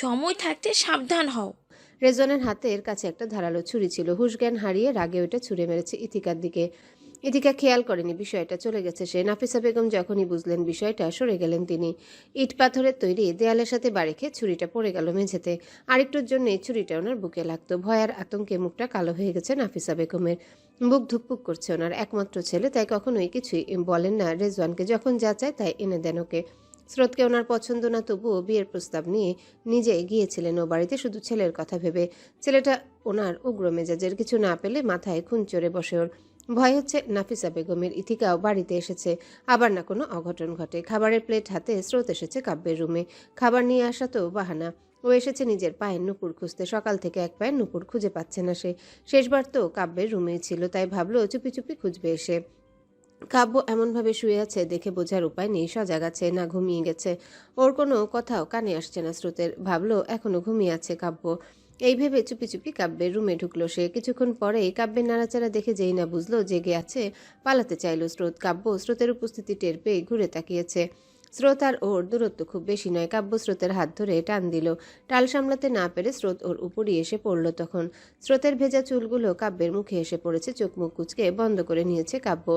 সময় থাকতে সাবধান হও। রেজওয়ানের হাতের কাছে একটা ধারালো ছুরি ছিল। হুঁশজ্ঞান হারিয়ে রাগে ওইটা ছুঁড়ে মেরেছে ইথিকার দিকে। ইথিকা খেয়াল করেনি বিষয়টা, চলে গেছে সে। নাফিসা বেগম যখনই বুঝলেন বিষয়টা, সরে গেলেন তিনি। ইট পাথরের তৈরি দেয়ালের সাথে বাড়ি খেয়ে ছুরিটা পড়ে গেল মেঝেতে। আরেকটুর জন্য ছুরিটা ওনার বুকে লাগতো। ভয় আর আতঙ্কে মুখটা কালো হয়ে গেছে নাফিসা বেগমের। বুক ধুকপুক করছে ওনার। একমাত্র ছেলে, তাই কখনোই কিছুই বলেন না রেজওয়ানকে। যখন যা চায় তাই এনে দেন ওকে। স্রোতকে ওনার পছন্দ না, তবুও বিয়ের প্রস্তাব নিয়ে নিজে গিয়েছিলেন ও বাড়িতে শুধু ছেলের কথা ভেবে। ছেলেটা ওনার উগ্র মেজাজের, কিছু না পেলে মাথায় খুন চড়ে বসে ওর। ভয় হচ্ছে নাফিসা বেগমের। ইথিকাও বাড়িতে এসেছে, আবার না কোনো অঘটন ঘটে। খাবারের প্লেট হাতে স্রোত এসেছে কাব্যের রুমে। খাবার নিয়ে আসা তো বাহানা। ও এসেছে নিজের পায়ের নুপুর খুঁজতে। সকাল থেকে এক পায়ের নুপুর খুঁজে পাচ্ছে না সে। শেষবার তো কাব্যের রুমেই ছিল, তাই ভাবলো চুপি চুপি খুঁজবে এসে। কাব্য এমনভাবে শুয়ে আছে দেখে বোঝার উপায় নেই সজাগ আছে না ঘুমিয়ে গেছে। ওর কোনো কথাও কানে আসছে না স্রোতের। ভাবলো এখনো ঘুমিয়ে আছে কাব্য। এই ভেবে চুপি চুপি কাব্যের রুমে ঢুকলো সে। কিছুক্ষণ পরেই কাব্যের নাড়াচাড়া দেখে যেই না বুঝলো জেগে আছে, পালাতে চাইলো স্রোত। কাব্য স্রোতের উপস্থিতি টের পেয়ে ঘুরে তাকিয়েছে। স্রোত আর ওর দূরত্ব খুব বেশি নয়। কাব্য স্রোতের হাত ধরে টান দিল। টাল সামলাতে না পেরে স্রোত ওর উপরই এসে পড়ল তখন। স্রোতের ভেজা চুলগুলো কাব্যের মুখে এসে পড়েছে। চোখ মুখ কুচকে বন্ধ করে নিয়েছে কাব্য।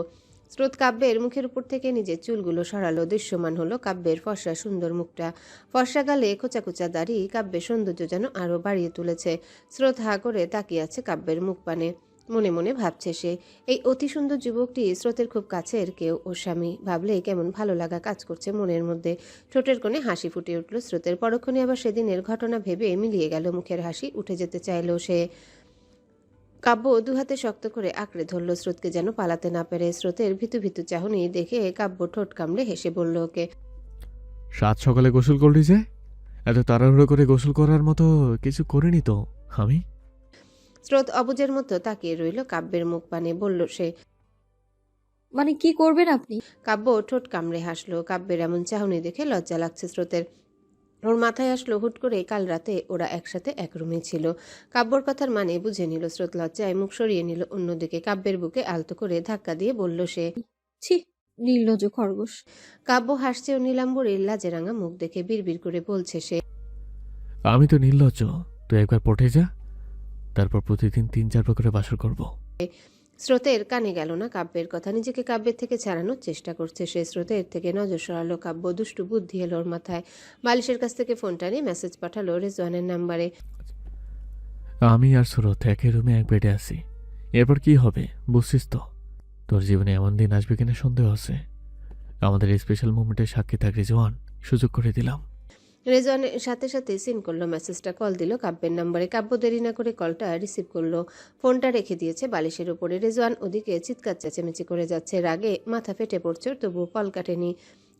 স্রোত কাব্যের মুখের উপর থেকে নিজের চুলগুলো সরালো। দৃশ্যমান হলো কাব্যের ফর্সা সুন্দর মুখটা। ফর্সা গালে খোঁচা খোঁচা দাড়ি কাব্যের সৌন্দর্য যেন আরও বাড়িয়ে তুলেছে। স্রোত হা করে তাকিয়ে আছে কাব্যের মুখ পানে। মনে মনে ভাবছে সে, এই অতি সুন্দর যুবকটি স্রোতের খুব কাছের কেউ, ওর স্বামী। ভাবলেই কেমন ভালো লাগা কাজ করছে মনের মধ্যে। ঠোঁটের কোণে হাসি ফুটে উঠল স্রোতের। পরক্ষণে আবার সেদিনের ঘটনা ভেবে মিলিয়ে গেল মুখের হাসি। উঠে যেতে চাইল সে। কাব্য দুহাতে শক্ত করে আঁকড়ে ধরল স্রোতকে, যেন পালাতে না পেরে। স্রোতের ভীতু ভীতু চাহনি দেখে কাব্য ঠোঁট কামড়ে হেসে বলল ওকে, সাত সকালে গোসল করলি যে? এত তাড়াহুড়ো করে গোসল করার মতো কিছু করিনি তো আমি। স্রোত অবুজের মতো তাকিয়ে রইল কাব্যের মুখ পানে। বলল সে, মানে কি করবেন আপনি? কাব্য ঠোঁট কামড়ে হাসলো। কাব্যের এমন চাহনি দেখে লজ্জা লাগছে স্রোতের। ওর মাথায় আসলো হুট করে কাল রাতে ওরা একসাথে এক রুমে ছিল। কাব্যর কথার মানে বুঝে নিল স্রোত। লজ্জায় মুখ সরিয়ে নিল অন্যদিকে। কাব্যের বুকে আলতো করে ধাক্কা দিয়ে বলল সে, ছি, নির্লজ্জ খরগোশ। কাব্য হাসছে ও নীলাম্বরীর লাজে রাঙা মুখ দেখে বিড়বিড় করে বলছে সে, আমি তো নির্লজ্জ। তুই একবার পটে যা, তারপর প্রতিদিন 3-4 করে বাসর করব। স্রোতের কানে গেল না কাব্যের কথা। নিজেকে কাব্যের থেকে ছাড়ানোর চেষ্টা করছে সে। স্রোতের থেকে নজর সরালো কাব্য। দুষ্টু বুদ্ধি এলো ওর মাথায়। বালিশের কাছ থেকে ফোনটা নিয়ে মেসেজ পাঠালো রেজওয়ানের নাম্বারে। আমি আর স্রোত একই রুমে এক বেডে আছি। এরপর কি হবে বুঝছিস তো? তোর জীবনে এমন দিন আসবে কিনা সন্দেহ আছে। আমাদের এই স্পেশাল মুভমেন্টের সাক্ষী থাক রেজওয়ান, সুযোগ করে দিলাম। রেজওয়ানের সাথে সাথে সিন করলো মেসেজটা। কল দিল কাব্যের নাম্বারে। কাব্য দেরি না করে কলটা রিসিভ করলো। ফোনটা রেখে দিয়েছে বালিশের উপরে। রেজওয়ান ওদিকে চিৎকার চেঁচামেচি করে যাচ্ছে। রাগে মাথা ফেটে পড়ছে, তবুও কল কাটেনি।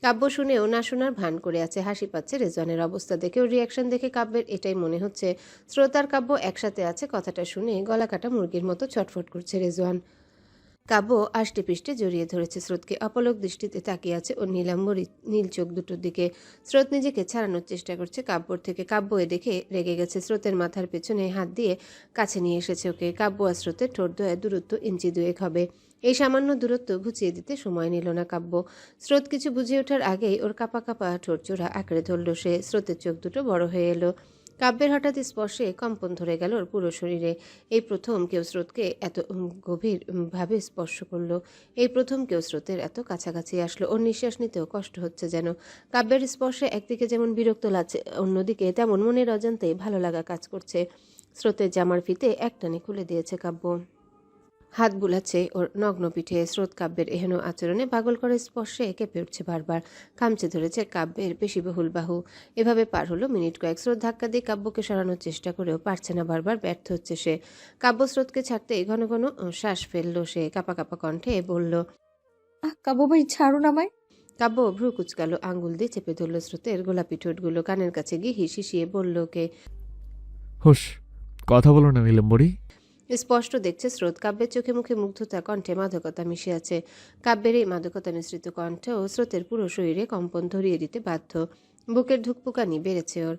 কাব্য শুনেও না শোনার ভান করে আছে, হাসি পাচ্ছে রেজওয়ানের অবস্থা দেখে। ওর রিয়াকশন দেখে কাব্যের এটাই মনে হচ্ছে শ্রোতার কাব্য একসাথে আছে। কথাটা শুনে গলা কাটা মুরগির মতো ছটফট করছে রেজওয়ান। কাব্য আষ্টে পৃষ্ঠে জড়িয়ে ধরেছে স্রোতকে, অপলক দৃষ্টিতে তাকিয়ে আছে ওর নীলাম্বরী নীল চোখ দুটোর দিকে। স্রোত নিজেকে ছাড়ানোর চেষ্টা করছে কাব্যর থেকে। কাব্য এ দেখে রেগে গেছে, স্রোতের মাথার পেছনে হাত দিয়ে কাছে নিয়ে এসেছে ওকে। কাব্য আর স্রোতের ঠোঁট দোয়া দূরত্ব ইঞ্চি দুয়েক হবে। এই সামান্য দূরত্ব ঘুচিয়ে দিতে সময় নিল না কাব্য। স্রোত কিছু বুঝে ওঠার আগেই ওর কাপা কাপা ঠোঁট জোড়া আঁকড়ে ধরল সে। স্রোতের চোখ দুটো বড় হয়ে এলো। কাব্যের হঠাৎ স্পর্শে কম্পন ধরে গেল ওর পুরো শরীরে। এই প্রথম কেউ স্রোতকে এত গভীর ভাবে স্পর্শ করলো। এই প্রথম কেউ স্রোতের এত কাছাকাছি আসলো। ওর নিঃশ্বাস নিতেও কষ্ট হচ্ছে যেন। কাব্যের স্পর্শে একদিকে যেমন বিরক্ত লাগছে, অন্যদিকে তেমন মনের অজান্তেই ভালো লাগা কাজ করছে। স্রোতের জামার ফিতে একটানে খুলে দিয়েছে কাব্য। হাত বুলাচ্ছে ওর নগ্ন পিঠে। স্রোত কাব্যের এহেন আচরণে পাগল করে স্পর্শে কেঁপে উঠছে বারবার। খামচে ধরেছে কাব্যের পেশিবহুল বাহু। এভাবে পার হলো মিনিট কয়েক। স্রোত ধাক্কা দিয়ে কাব্যকে সরানোর চেষ্টা করেও পারছে না, বারবার ব্যর্থ হচ্ছে সে। কাব্য স্রোতকে ছাড়তে ঘন ঘন শ্বাস ফেললো সে। কাপা কাপা কণ্ঠে বলল, কাব্য ভাই ছাড়ুন আমায়। কাব্য ভ্রু কুচকালো, আঙ্গুল দিয়ে চেপে ধরল স্রোতের গোলাপি ঠোঁটগুলো। কানের কাছে গিয়ে হিসিয়ে বলল ওকে, হুশ, কথা বলো না নীলাম্বরী। স্পষ্ট দেখছে স্রোত। কাব্যের চোখে মুখে মুগ্ধতা, কণ্ঠে মাদকতা মিশে আছে। কাব্যের এই মাদকতা মিশ্রিত কণ্ঠ ও স্রোতের পুরো শরীরে কম্পন ধরিয়ে দিতে বাধ্য। বুকের ধুকপুকানি বেড়েছে ওর।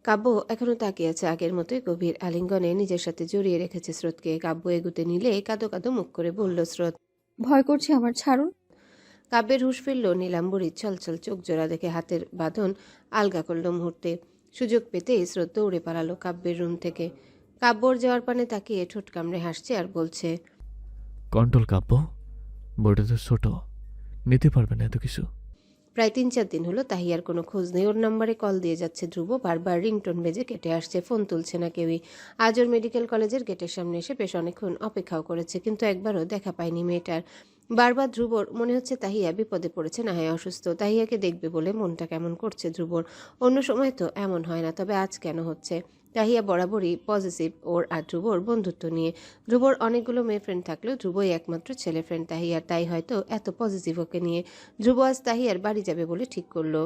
কাব্য এখনো তাকিয়ে আছে আগের মতোই গভীর আলিঙ্গনে, নিজের সাথে জড়িয়ে রেখেছে স্রোতকে। কাব্য এগুতে নিলে কাঁদো কাঁদো মুখ করে বলল স্রোত, ভয় করছে আমার, ছাড়ুন। কাব্যের হুঁশ ফিরল নীলাম্বরীর ছলছল চোখ জোড়া দেখে। হাতের বাঁধন আলগা করল মুহূর্তে। সুযোগ পেতেই স্রোত দৌড়ে পালালো কাব্যের রুম থেকে। কাব্যর যাওয়ার পানে তাকিয়ে ঠোঁট কামড়ে হাসছে আর বলছে, কন্ট্রোল কাব্য, বইটা তো ছোট, নিতে পারবে না এত কিছু। প্রায় ৩-৪ দিন হলো তাহিয়ার কোনো খোঁজ নেই। ওর নাম্বারে কল দিয়ে যাচ্ছে ধ্রুব, বারবার রিংটোন বেজে কেটে আসছে। ফোন তুলছে না কেউই। আজ ওর মেডিকেল কলেজের গেটের সামনে এসে বেশ অনেকক্ষণ অপেক্ষাও করেছে, কিন্তু একবারও দেখা পায়নি মেয়েটার। বারবার ধ্রুবর মনে হচ্ছে তাহিয়া বিপদে পড়েছে, না হয় অসুস্থ। তাহিয়াকে দেখবে বলে মনটা কেমন করছে ধ্রুবর। অন্য সময় তো এমন হয় না, তবে আজ কেন হচ্ছে? তাহিয়া বরাবরই পজিটিভ ওর আর ধ্রুবর বন্ধুত্ব নিয়ে। ধ্রুবর অনেকগুলো মেয়ে ফ্রেন্ড থাকলেও ধ্রুবই একমাত্র ছেলে ফ্রেন্ড তাহিয়ার, তাই হয়তো এত পজিটিভ ওকে নিয়ে। ধ্রুব আজ তাহিয়ার বাড়ি যাবে বলে ঠিক করলো।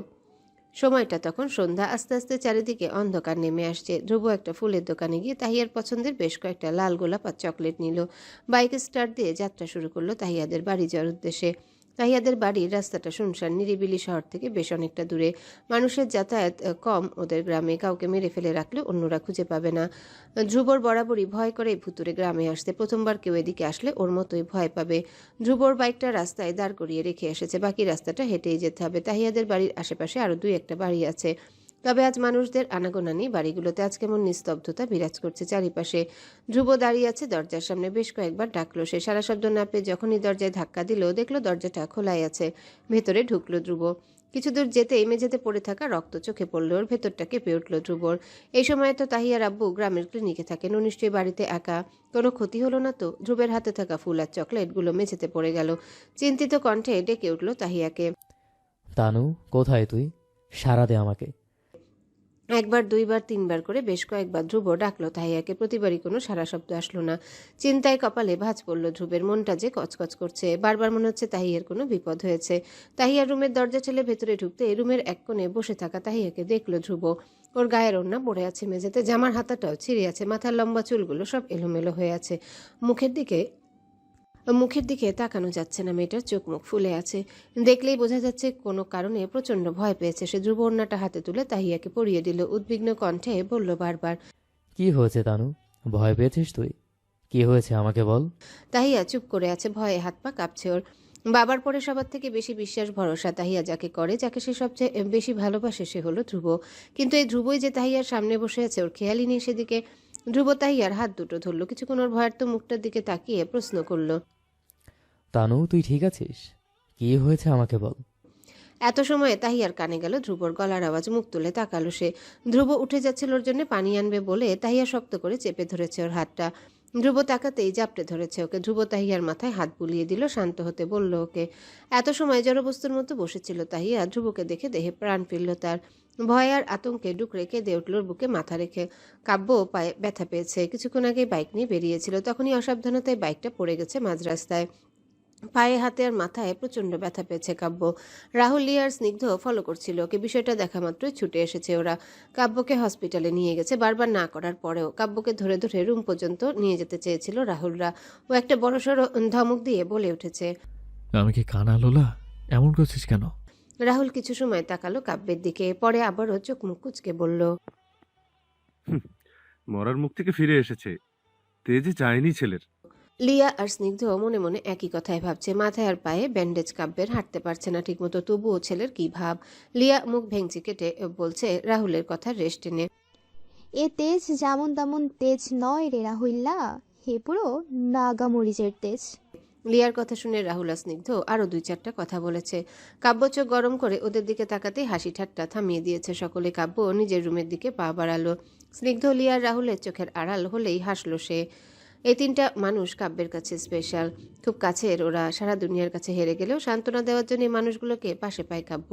সময়টা তখন সন্ধ্যা। আস্তে আস্তে চারিদিকে অন্ধকার নেমে আসছে। ধ্রুব একটা ফুলের দোকানে গিয়ে তাহিয়ার পছন্দের বেশ কয়েকটা লাল গোলাপ আর চকলেট নিল। বাইক স্টার্ট দিয়ে যাত্রা শুরু করলো তাহিয়াদের বাড়ি যাওয়ার উদ্দেশ্যে। তাহিয়াদের বাড়ির রাস্তাটা শুনশান, নিরিবিলি শহর থেকে বেশ অনেকটা দূরে। মানুষের যাতায়াত কম ওদের গ্রামে। কাউকে মেরে ফেলে রাখলে অন্যরা খুঁজে পাবে না। ধ্রুবর বরাবরই ভয় করে ভুতুরে গ্রামে আসতে। প্রথমবার কেউ এদিকে আসলে ওর মতোই ভয় পাবে। ধ্রুবর বাইকটা রাস্তায় দাঁড় করিয়ে রেখে এসেছে, বাকি রাস্তাটা হেঁটেই যেতে হবে। তাহিয়াদের বাড়ির আশেপাশে আরও 2-1টা বাড়ি আছে, তবে আজ মানুষদের আনাগোনা নেই বাড়িগুলোতে। আজ কেমন নিস্তব্ধতা বিরাজ করছে চারিপাশে। ধ্রুব দাঁড়িয়ে আছে দরজার সামনে। বেশ কয়েকবার ডাকলো সে, সারা শব্দ না পেয়ে যখনই দরজায় ধাক্কা দিল, দেখলো দরজাটা খোলাই আছে। ভেতরে ঢুকলো ধ্রুব। কিছু দূর যেতেই মেঝেতে পড়ে থাকা রক্ত চোখে পড়ল ওর। ভেতরটা কেঁপে উঠল ধ্রুবর। এই সময় তো তাহিয়ার আব্বু গ্রামের ক্লিনিকে থাকেন, ও নিশ্চয়ই বাড়িতে একা। কোনো ক্ষতি হলো না তো? ধ্রুবের হাতে থাকা ফুল আর চকলেটগুলো মেঝেতে পড়ে গেল। চিন্তিত কণ্ঠে ডেকে উঠল তাহিয়াকে, তানু কোথায় তুই? সারা দে আমাকে। একবার, দুইবার, তিনবার করে বেশ কয়েকবার ধ্রুব ডাকলো তাহিয়াকে। প্রতিবারই কোনো সারা শব্দ আসলো না। চিন্তায় কপালে ভাঁজ পড়ল ধ্রুবের। মনটা যে কচকচ করছে। বারবার মনে হচ্ছে তাহিয়ার কোনো বিপদ হয়েছে। তাহিয়ার রুমের দরজা ঠেলে ভেতরে ঢুকতে রুমের এক কোণে বসে থাকা তাহিয়াকে দেখলো ধ্রুব। ওর গায়ের ওড়না পড়ে আছে মেঝেতে, জামার হাতাটাও ছিঁড়ে আছে, মাথার লম্বা চুলগুলো সব এলোমেলো হয়ে আছে। মুখের দিকে তাকানো যাচ্ছে না। মেয়েটার চোখ মুখ ফুলে আছে, দেখলেই বোঝা যাচ্ছে কোনো কারণে প্রচণ্ড ভয় পেয়েছে সে। ধ্রুব ওড়নাটা হাতে তুলে তাহিয়াকে পরিয়ে দিল। উদ্বিগ্ন কণ্ঠে বলল বারবার, কি হয়েছে তানু? ভয় পেয়েছিস তুই? কি হয়েছে আমাকে বল। তাহিয়া চুপ করে আছে, ভয়ে হাত পা কাঁপছে ওর। বাবার পরে সবার থেকে বেশি বিশ্বাস ভরসা তাহিয়া যাকে করে, যাকে সে সবচেয়ে বেশি ভালোবাসে, সে হলো ধ্রুব। কিন্তু এই ধ্রুবই যে তাহিয়ার সামনে বসে আছে, ওর খেয়ালই নেই সেদিকে। ধ্রুব তাহিয়ার হাত দুটো ধরলো। কিছুক্ষণ ওর ভয়ার্ত মুখটার দিকে তাকিয়ে প্রশ্ন করলো, তানু তুই ঠিক আছিস? কি হয়েছে আমাকে বল। এত সময় তাহিয়ার কানে গেল ধ্রুবর গলার আওয়াজ। মুখ তুলে তাকালো সে। ধ্রুব উঠে যাচ্ছিল ওর জন্য পানি আনবে বলে তাহিয়া শক্ত করে চেপে ধরেছে ওর হাতটা। ধ্রুব তাকাতেই জাপটে ধরেছে ওকে। ধ্রুব তাহিয়ার মাথায় হাত বুলিয়ে দিল, শান্ত হতে বলল ওকে। এত সময় জড়বস্তুর মতো বসেছিল তাহিয়া। ধ্রুবকে দেখে দেহে প্রাণ ফিরল তার। ভয় আর আতঙ্কে ডুকরে কেঁদে উঠল ওর বুকে মাথা রেখে। কাব্য পায়ে ব্যথা পেয়েছে। কিছুক্ষণ আগে বাইক নিয়ে বেরিয়েছিল, তখনই অসাবধানতায় বাইকটা পড়ে গেছে মাঝ রাস্তায়। পায়ে হাতে আর মাথায় প্রচন্ড ব্যথা পেয়েছে কাব্য। রাহুল লিয়ার স্নিগ্ধ ফলো করছিল ওকে। বিষয়টা দেখা মাত্রই ছুটে এসেছে ওরা। কাব্যকে হসপিটালে নিয়ে গেছে। বারবার না করার পরেও কাব্যকে ধরে ধরে রুম পর্যন্ত নিয়ে যেতে চেয়েছিল রাহুলরা। ও একটা বড়সড় ধমক দিয়ে বলে উঠেছে, আমি কি কানা লোলা? এমন করছিস কেন? রাহুল কিছু সময় তাকালো কাব্যের দিকে, পরে আবারও চোখ মুখ কুঁচকে বলল, মরার মুখ থেকে ফিরে এসেছে, তেজে চায়নি ছেলের। লিয়া আর স্নিগ্ধ মনে মনে একই কথাই ভাবছে। মাথায় আর পায়ে ব্যান্ডেজ কাব্যের, হাঁটতে পারছে না ঠিকমতো, তবুও ছেলের কি ভাব। লিয়া মুখ ভেঙচি কেটে বলছে রাহুলের কথা রেস্ট টেনে, এ তেজ যেমন তেমন তেজ নয় রে রাহুল্লা, হে পুরো নাগা মরিচের তেজ। লিয়ার কথা শুনে রাহুল আর স্নিগ্ধ আরো 2-4টা কথা বলেছে। কাব্য চোখ গরম করে ওদের দিকে তাকাতেই হাসি ঠাট্টা থামিয়ে দিয়েছে সকলে। কাব্য নিজের রুমের দিকে পা বাড়ালো। স্নিগ্ধ, লিয়ার, রাহুলের চোখের আড়াল হলেই হাসলো সে। এই 3টা মানুষ কাব্যের কাছে স্পেশাল, খুব কাছের ওরা। সারা দুনিয়ার কাছে হেরে গেলেও সান্ত্বনা দেওয়ার জন্য এই মানুষগুলোকে পাশে পায় কাব্য।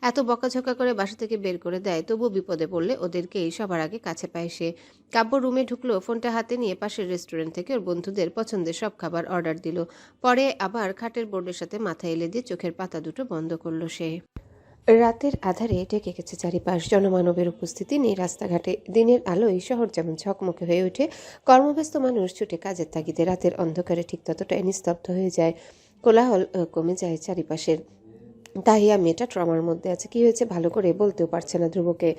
এত বকাঝকা করে বাসা থেকে বের করে দেয়, তবু বিপদে পড়লে ওদেরকেই সবার আগে কাছে পায় সে। কাব্য রুমে ঢুকলো, ফোনটা হাতে নিয়ে পাশের রেস্টুরেন্ট থেকে ওর বন্ধুদের পছন্দের সব খাবার অর্ডার দিল। পরে আবার খাটের বোর্ডের সাথে মাথা এলে দিয়ে চোখের পাতা দুটো বন্ধ করলো সে। রাতের আধারে ঢেকে গেছে চারিপাশ। জনমানবের উপস্থিতি নেই রাস্তাঘাটে। দিনের আলোয় শহর যেমন ঝকমকে হয়ে ওঠে, কর্মব্যস্ত মানুষ ছুটে কাজের তাগিদে রাতের অন্ধকারে ঠিক ততটাই নিস্তব্ধ হয়ে যায়। কোলাহল কমে যায় চারিপাশের। তাহিয়া মেয়েটা ট্রমার মধ্যে আছে। কি হয়েছে ভালো করে বলতেও পারছে না ধ্রুবকে,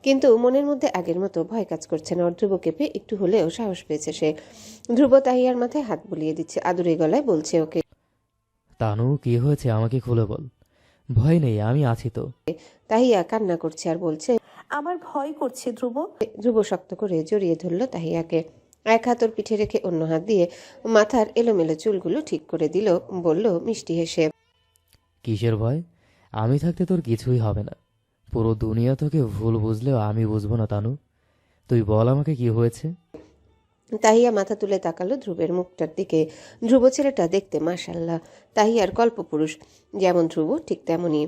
কিন্তু মনের মধ্যে আগের মতো ভয় কাজ করছে না ওর। ধ্রুবকে পেয়ে একটু হলেও সাহস পেয়েছে সে। ধ্রুব তাহিয়ার মাথায় হাত বুলিয়ে দিচ্ছে, আদুরে গলায় বলছে ওকে, তানু কি হয়েছে আমাকে খুলে বল। ভয় নেই, আমি আছি তো। তাহিয়া কান্না করছে আর বলছে, আমার ভয় করছে ধ্রুব। ধ্রুব শক্ত করে জড়িয়ে ধরল তাহিয়াকে। এক হাত ওর পিঠে রেখে অন্য হাত দিয়ে মাথার এলোমেলো চুলগুলো ঠিক করে দিল। বলল মিষ্টি হেসে, কিসের ভয়? আমি থাকতে তোর কিছুই হবে না। পুরো দুনিয়া তোকে ভুল বুঝলেও আমি বুঝবো না তানু। তুই বল আমাকে কি হয়েছে। তাহিয়া মাথা তুলে তাকালো ধ্রুবের মুখটার দিকে। ধ্রুব ছেলেটা দেখতে মাশাআল্লাহ। তাহিয়ার কল্পপুরুষ, যেমন ধ্রুব ঠিক তেমনই।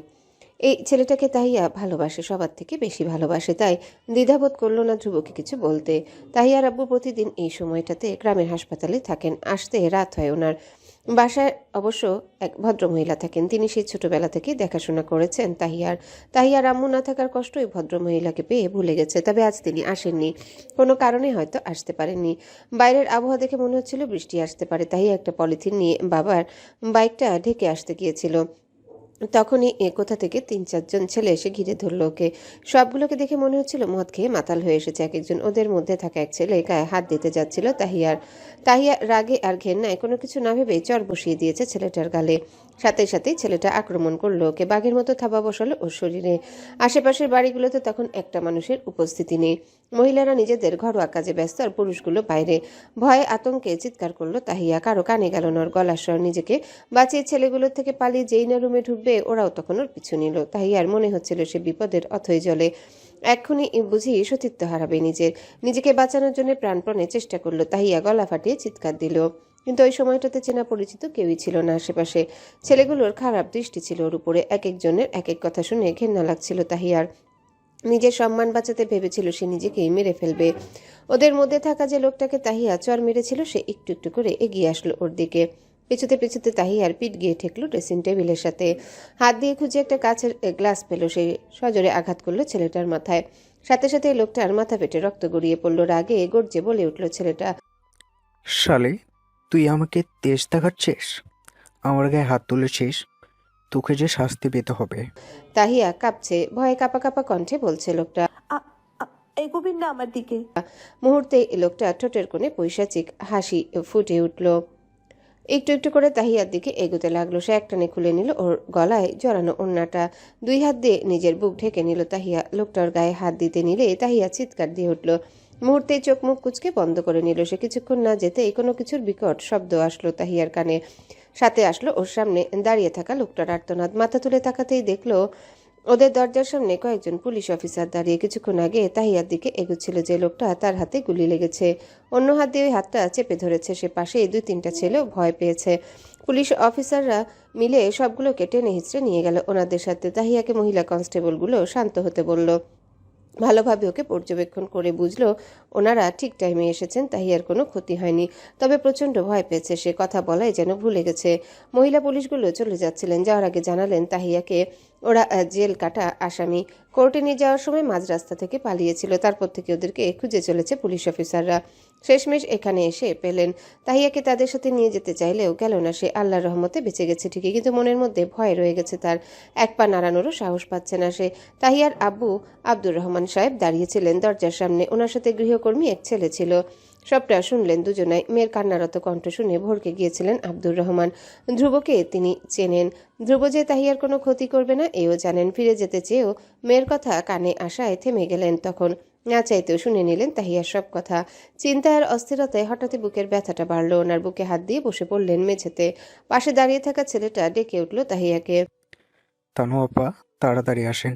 এই ছেলেটাকে তাহিয়া ভালোবাসে, সবার থেকে বেশি ভালোবাসে। তাই দ্বিধাবোধ করলো না ধ্রুবকে কিছু বলতে। তাহিয়ার আব্বু প্রতিদিন এই সময়টাতে গ্রামের হাসপাতালে থাকেন। আসতে রাত হয় ওনার। বাসায় অবশ্য এক ভদ্রমহিলা থাকেন, তিনি সেই ছোটবেলা থেকে দেখাশোনা করেছেন তাহিয়ার আম্মু না থাকার কষ্ট ওই ভদ্রমহিলাকে পেয়ে ভুলে গেছে। তবে আজ তিনি আসেননি, কোনো কারণে হয়তো আসতে পারেননি। বাইরের আবহাওয়া দেখে মনে হচ্ছিল বৃষ্টি আসতে পারে। তাহিয়া একটা পলিথিন নিয়ে বাবার বাইকটা ঢেকে আসতে গিয়েছিল। তখনই কোথা থেকে 3-4 জন ছেলে এসে ঘিরে ধরল ওকে। সবগুলোকে দেখে মনে হচ্ছিল মদ খেয়ে মাতাল হয়ে এসেছে এক একজন। ওদের মধ্যে থাকা এক ছেলে গায়ে হাত দিতে যাচ্ছিল তাহিয়া রাগে আর ঘেন্নায় কোনো কিছু না ভেবে চর বসিয়ে দিয়েছে ছেলেটার গালে। সাথে সাথেই ছেলেটা আক্রমণ করলো ওকে, বাঘের মতো থাবা বসালো ওর শরীরে। আশেপাশের বাড়িগুলোতে তখন একটা মানুষের উপস্থিতি নেই। মহিলারা নিজেদের ঘরোয়া কাজে ব্যস্ত আর পুরুষগুলো বাইরে। ভয়ে আতঙ্কে চিৎকার করলো তাহিয়া। কারো কানে গেল না ওর গলার স্বর। নিজেকে বাঁচিয়ে ছেলেগুলোর থেকে পালিয়ে যেই না রুমে ঢুকবে, ওরাও তখন ওর পিছু নিল। তাহিয়ার মনে হচ্ছিল সে বিপদের অথই জলে। এক্ষুনি বুঝি সতীত্ব হারাবে নিজেকে বাঁচানোর জন্য প্রাণপণে চেষ্টা করলো। তাহিয়া গলা ফাটিয়ে চিৎকার দিল, কিন্তু ওই সময়টাতে চেনা পরিচিত কেউই ছিল না আশেপাশে। ছেলেগুলোর খারাপ দৃষ্টি ছিল ওর উপরে। এক একজনের এক এক কথা শুনে ঘেন্না লাগছিল তাহিয়ার। নিজের সম্মান বাঁচাতে ভেবেছিল সে নিজেকেই মেরে ফেলবে। ওদের মধ্যে থাকা যে লোকটাকে তাহিয়া চর মেরেছিল, সে একটু একটু করে এগিয়ে আসলো ওর দিকে। পেছুতে তাহিয়ার পিঠ গিয়ে ঠেকলো ড্রেসিং টেবিলের সাথে। হাত দিয়ে খুঁজে একটা কাচের গ্লাস পেল সে। সজোরে আঘাত করলো ছেলেটার মাথায়। সাথে সাথে লোকটার মাথা ফেটে রক্ত গড়িয়ে পড়লো। রাগে গর্জে বলে উঠল ছেলেটা, শালে, তুই আমাকে তেজ দেখাচ্ছিস, আমার গায়ে হাত তুলেছিস, তোকে যে শাস্তি পেতে হবে। তাহিয়া কাঁপছে, ভয়ে কাঁপা কাঁপা কণ্ঠে বলছে লোকটা। এগোবেন না আমার দিকে। মুহূর্তে লোকটা ঠোঁটের কোণে পৈশাচিক হাসি ফুটে উঠল। একটু একটু করে তাহিয়ার দিকে এগোতে লাগলো। সে একটানে খুলে নিল ওর গলায় জড়ানো ওড়নাটা। 2 হাত দিয়ে নিজের বুক ঢেকে নিল তাহিয়া। লোকটার গায়ে হাত দিতে নিলে তাহিয়া চিৎকার দিয়ে উঠল। মুহূর্তেই চোখ মুখ কুচকে বন্ধ করে নিল সে। কিছুক্ষণ না যেতেই কোনো কিছুর বিকট শব্দ আসলো তাহিয়ার কানে। সাথে আসলো ওর সামনে দাঁড়িয়ে থাকা লোকটার আর্তনাদ। মাথা তুলে তাকাতেই দেখলো ওদের দরজার সামনে কয়েকজন পুলিশ অফিসার দাঁড়িয়ে। কিছুক্ষণ আগে তাহিয়ার দিকে এগোচ্ছিল যে লোকটা, তার হাতে গুলি লেগেছে। অন্য হাত দিয়ে ওই হাতটা চেপে ধরেছে সে। পাশে 2-3টা ছেলেও ভয় পেয়েছে। পুলিশ অফিসাররা মিলে সবগুলোকে টেনে হিঁচড়ে নিয়ে গেল ওনাদের সাথে। তাহিয়াকে মহিলা কনস্টেবলগুলো শান্ত হতে বলল। ভালোভাবে ওকে পর্যবেক্ষণ করে বুঝলো ওনারা ঠিক টাইমে এসেছেন, তাহিয়ার কোনো ক্ষতি হয়নি। তবে প্রচণ্ড ভয় পেয়েছে সে, কথা বলাই যেন ভুলে গেছে। মহিলা পুলিশগুলো চলে যাচ্ছিলেন, যাওয়ার আগে জানালেন তাহিয়াকে ওরা জেল কাটা আসামি। কোর্টে নিয়ে যাওয়ার সময় মাঝ রাস্তা থেকে পালিয়েছিল, তারপর থেকে ওদেরকে খুঁজে চলেছে পুলিশ অফিসাররা। শেষমেশ এখানে এসে পেলেন। তাহিয়াকে তাদের সাথে নিয়ে যেতে চাইলেও গেল না সে। আল্লাহর রহমতে বেঁচে গেছে ঠিকই, কিন্তু মনের মধ্যে ভয় রয়ে গেছে তার। এক পা নাড়ানোরও সাহস পাচ্ছে না সে। তাহিয়ার আব্বু আব্দুর রহমান সাহেব দাঁড়িয়েছিলেন দরজার সামনে। ওনার সাথে গৃহকর্মী এক ছেলে ছিল। সবটা শুনলেন দুজনাই। মেয়ের কান্নারত কণ্ঠ শুনে ভরকে গিয়েছিলেন আব্দুর রহমান। ধ্রুবকে তিনি চেনেন। ধ্রুব যে তাহিয়ার কোনো ক্ষতি করবে না এও জানেন। ফিরে যেতে চেয়েও মেয়ের কথা কানে আসায় থেমে গেলেন। তখন না চাইতেও শুনে নিলেন তাহিয়ার সব কথা। চিন্তায় আর অস্থিরতায় হঠাৎই বুকের ব্যথাটা বাড়ল। ওনার বুকে হাত দিয়ে বসে পড়লেন মেঝেতে। পাশে দাঁড়িয়ে থাকা ছেলেটা ডেকে উঠল তাহিয়াকে। তানু আপা, তাড়াতাড়ি আসেন,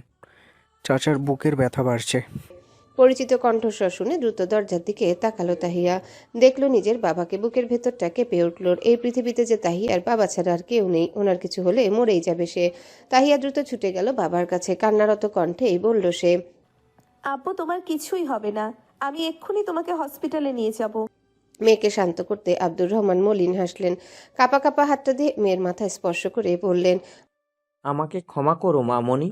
চাচার বুকের ব্যথা বাড়ছে। পরিচিত কণ্ঠস্বর শুনে দ্রুত দরজার দিকে তাকালো তাহিয়া। দেখল নিজের বাবাকে। বুকের ভেতরটা কেঁপে উঠল। এই পৃথিবীতে যে তাহিয়ার বাবা ছাড়া আর কেউ নেই। ওনার কিছু হলে মরেই যাবে সে। তাহিয়া দ্রুত ছুটে গেল বাবার কাছে। কান্নারত কণ্ঠেই বলল সে, আব্বু তোমার কিছুই হবে না, আমি এক্ষুনি তোমাকে হসপিটালে নিয়ে যাব। মেয়েকে শান্ত করতে আব্দুর রহমান মলিন হাসলেন। কাপা কাপা হাতটা দিয়ে মেয়ের মাথায় স্পর্শ করে বললেন, আমাকে ক্ষমা করো মামনি,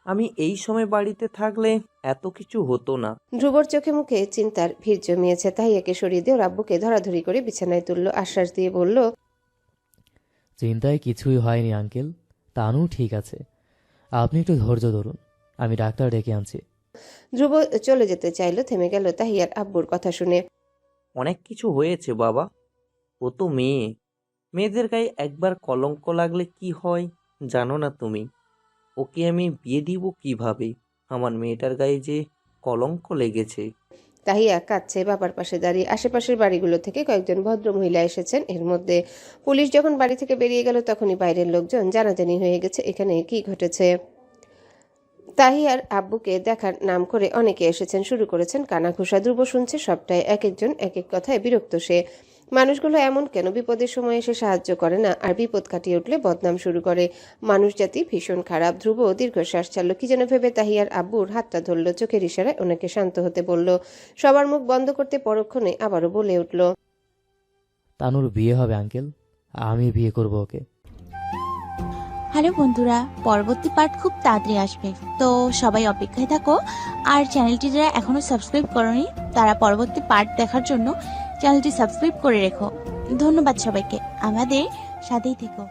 আমি এই সময় বাড়িতে থাকলে এত কিছু হতো না। ধ্রুবর চোখে মুখে চিন্তার ভিড় জমিয়েছে। তাহিয়াকে সরিয়ে দিয়ে ওর আব্বুকে ধরাধরি করে বিছানায় তুলল। আশ্বাস দিয়ে বলল, চিন্তায় কিছুই হয়নি আঙ্কেল, তানু ঠিক আছে, আপনি একটু ধৈর্য ধরুন, আমি ডাক্তার ডেকে আনছি। ধ্রুব চলে যেতে চাইল, থেমে গেল তাহিয়ার আব্বুর কথা শুনে। অনেক কিছু হয়েছে বাবা, ও তো মেয়ে, মেয়েদের গায়ে একবার কলঙ্ক লাগলে কি হয় জানো না তুমি? ওকে আমি বিয়ে দিব কিভাবে? আমার মেয়েটার গায়ে যে কলঙ্ক লেগেছে। তাহিয়া কাঁদছে বাবার পাশে দাঁড়িয়ে। আশেপাশের বাড়িগুলো থেকে কয়েকজন ভদ্র মহিলা এসেছেন। এর মধ্যে পুলিশ যখন বাড়ি থেকে বেরিয়ে গেল তখনই বাইরের লোকজন জানাজানি হয়ে গেছে এখানে কি ঘটেছে। তাহিয়ার আব্বুকে দেখার নাম করে অনেকে এসেছেন, শুরু করেছেন কানাঘুষা। ধ্রুব শুনছে সবটাই। এক একজন এক এক কথায় বিরক্ত সে। মানুষগুলো এমন কেন? বিপদের সময় এসে সাহায্য করে না, আর বিপদ কাটিয়ে উঠলে বদনাম শুরু করে। মানুষ জাতি ভীষণ খারাপ। ধ্রুব দীর্ঘশ্বাস ছাড়ল। কি যেন ভেবে তাহিয়ার আব্বুর হাতটা ধরল। চোখের ইশারায় ওনাকে শান্ত হতে বলল। সবার মুখ বন্ধ করতে পরক্ষণে আবারও বলে উঠল, তানুর বিয়ে হবে আঙ্কেল, আমি বিয়ে করব ওকে। হ্যালো বন্ধুরা, পরবর্তী পার্ট খুব তাড়াতাড়ি আসবে, তো সবাই অপেক্ষায় থাকো। আর চ্যানেলটি যারা এখনো সাবস্ক্রাইব করোনি তারা পরবর্তী পার্ট দেখার জন্য চ্যানেলটি সাবস্ক্রাইব করে রেখো। ধন্যবাদ সবাইকে, আমাদের সাথেই থেকো।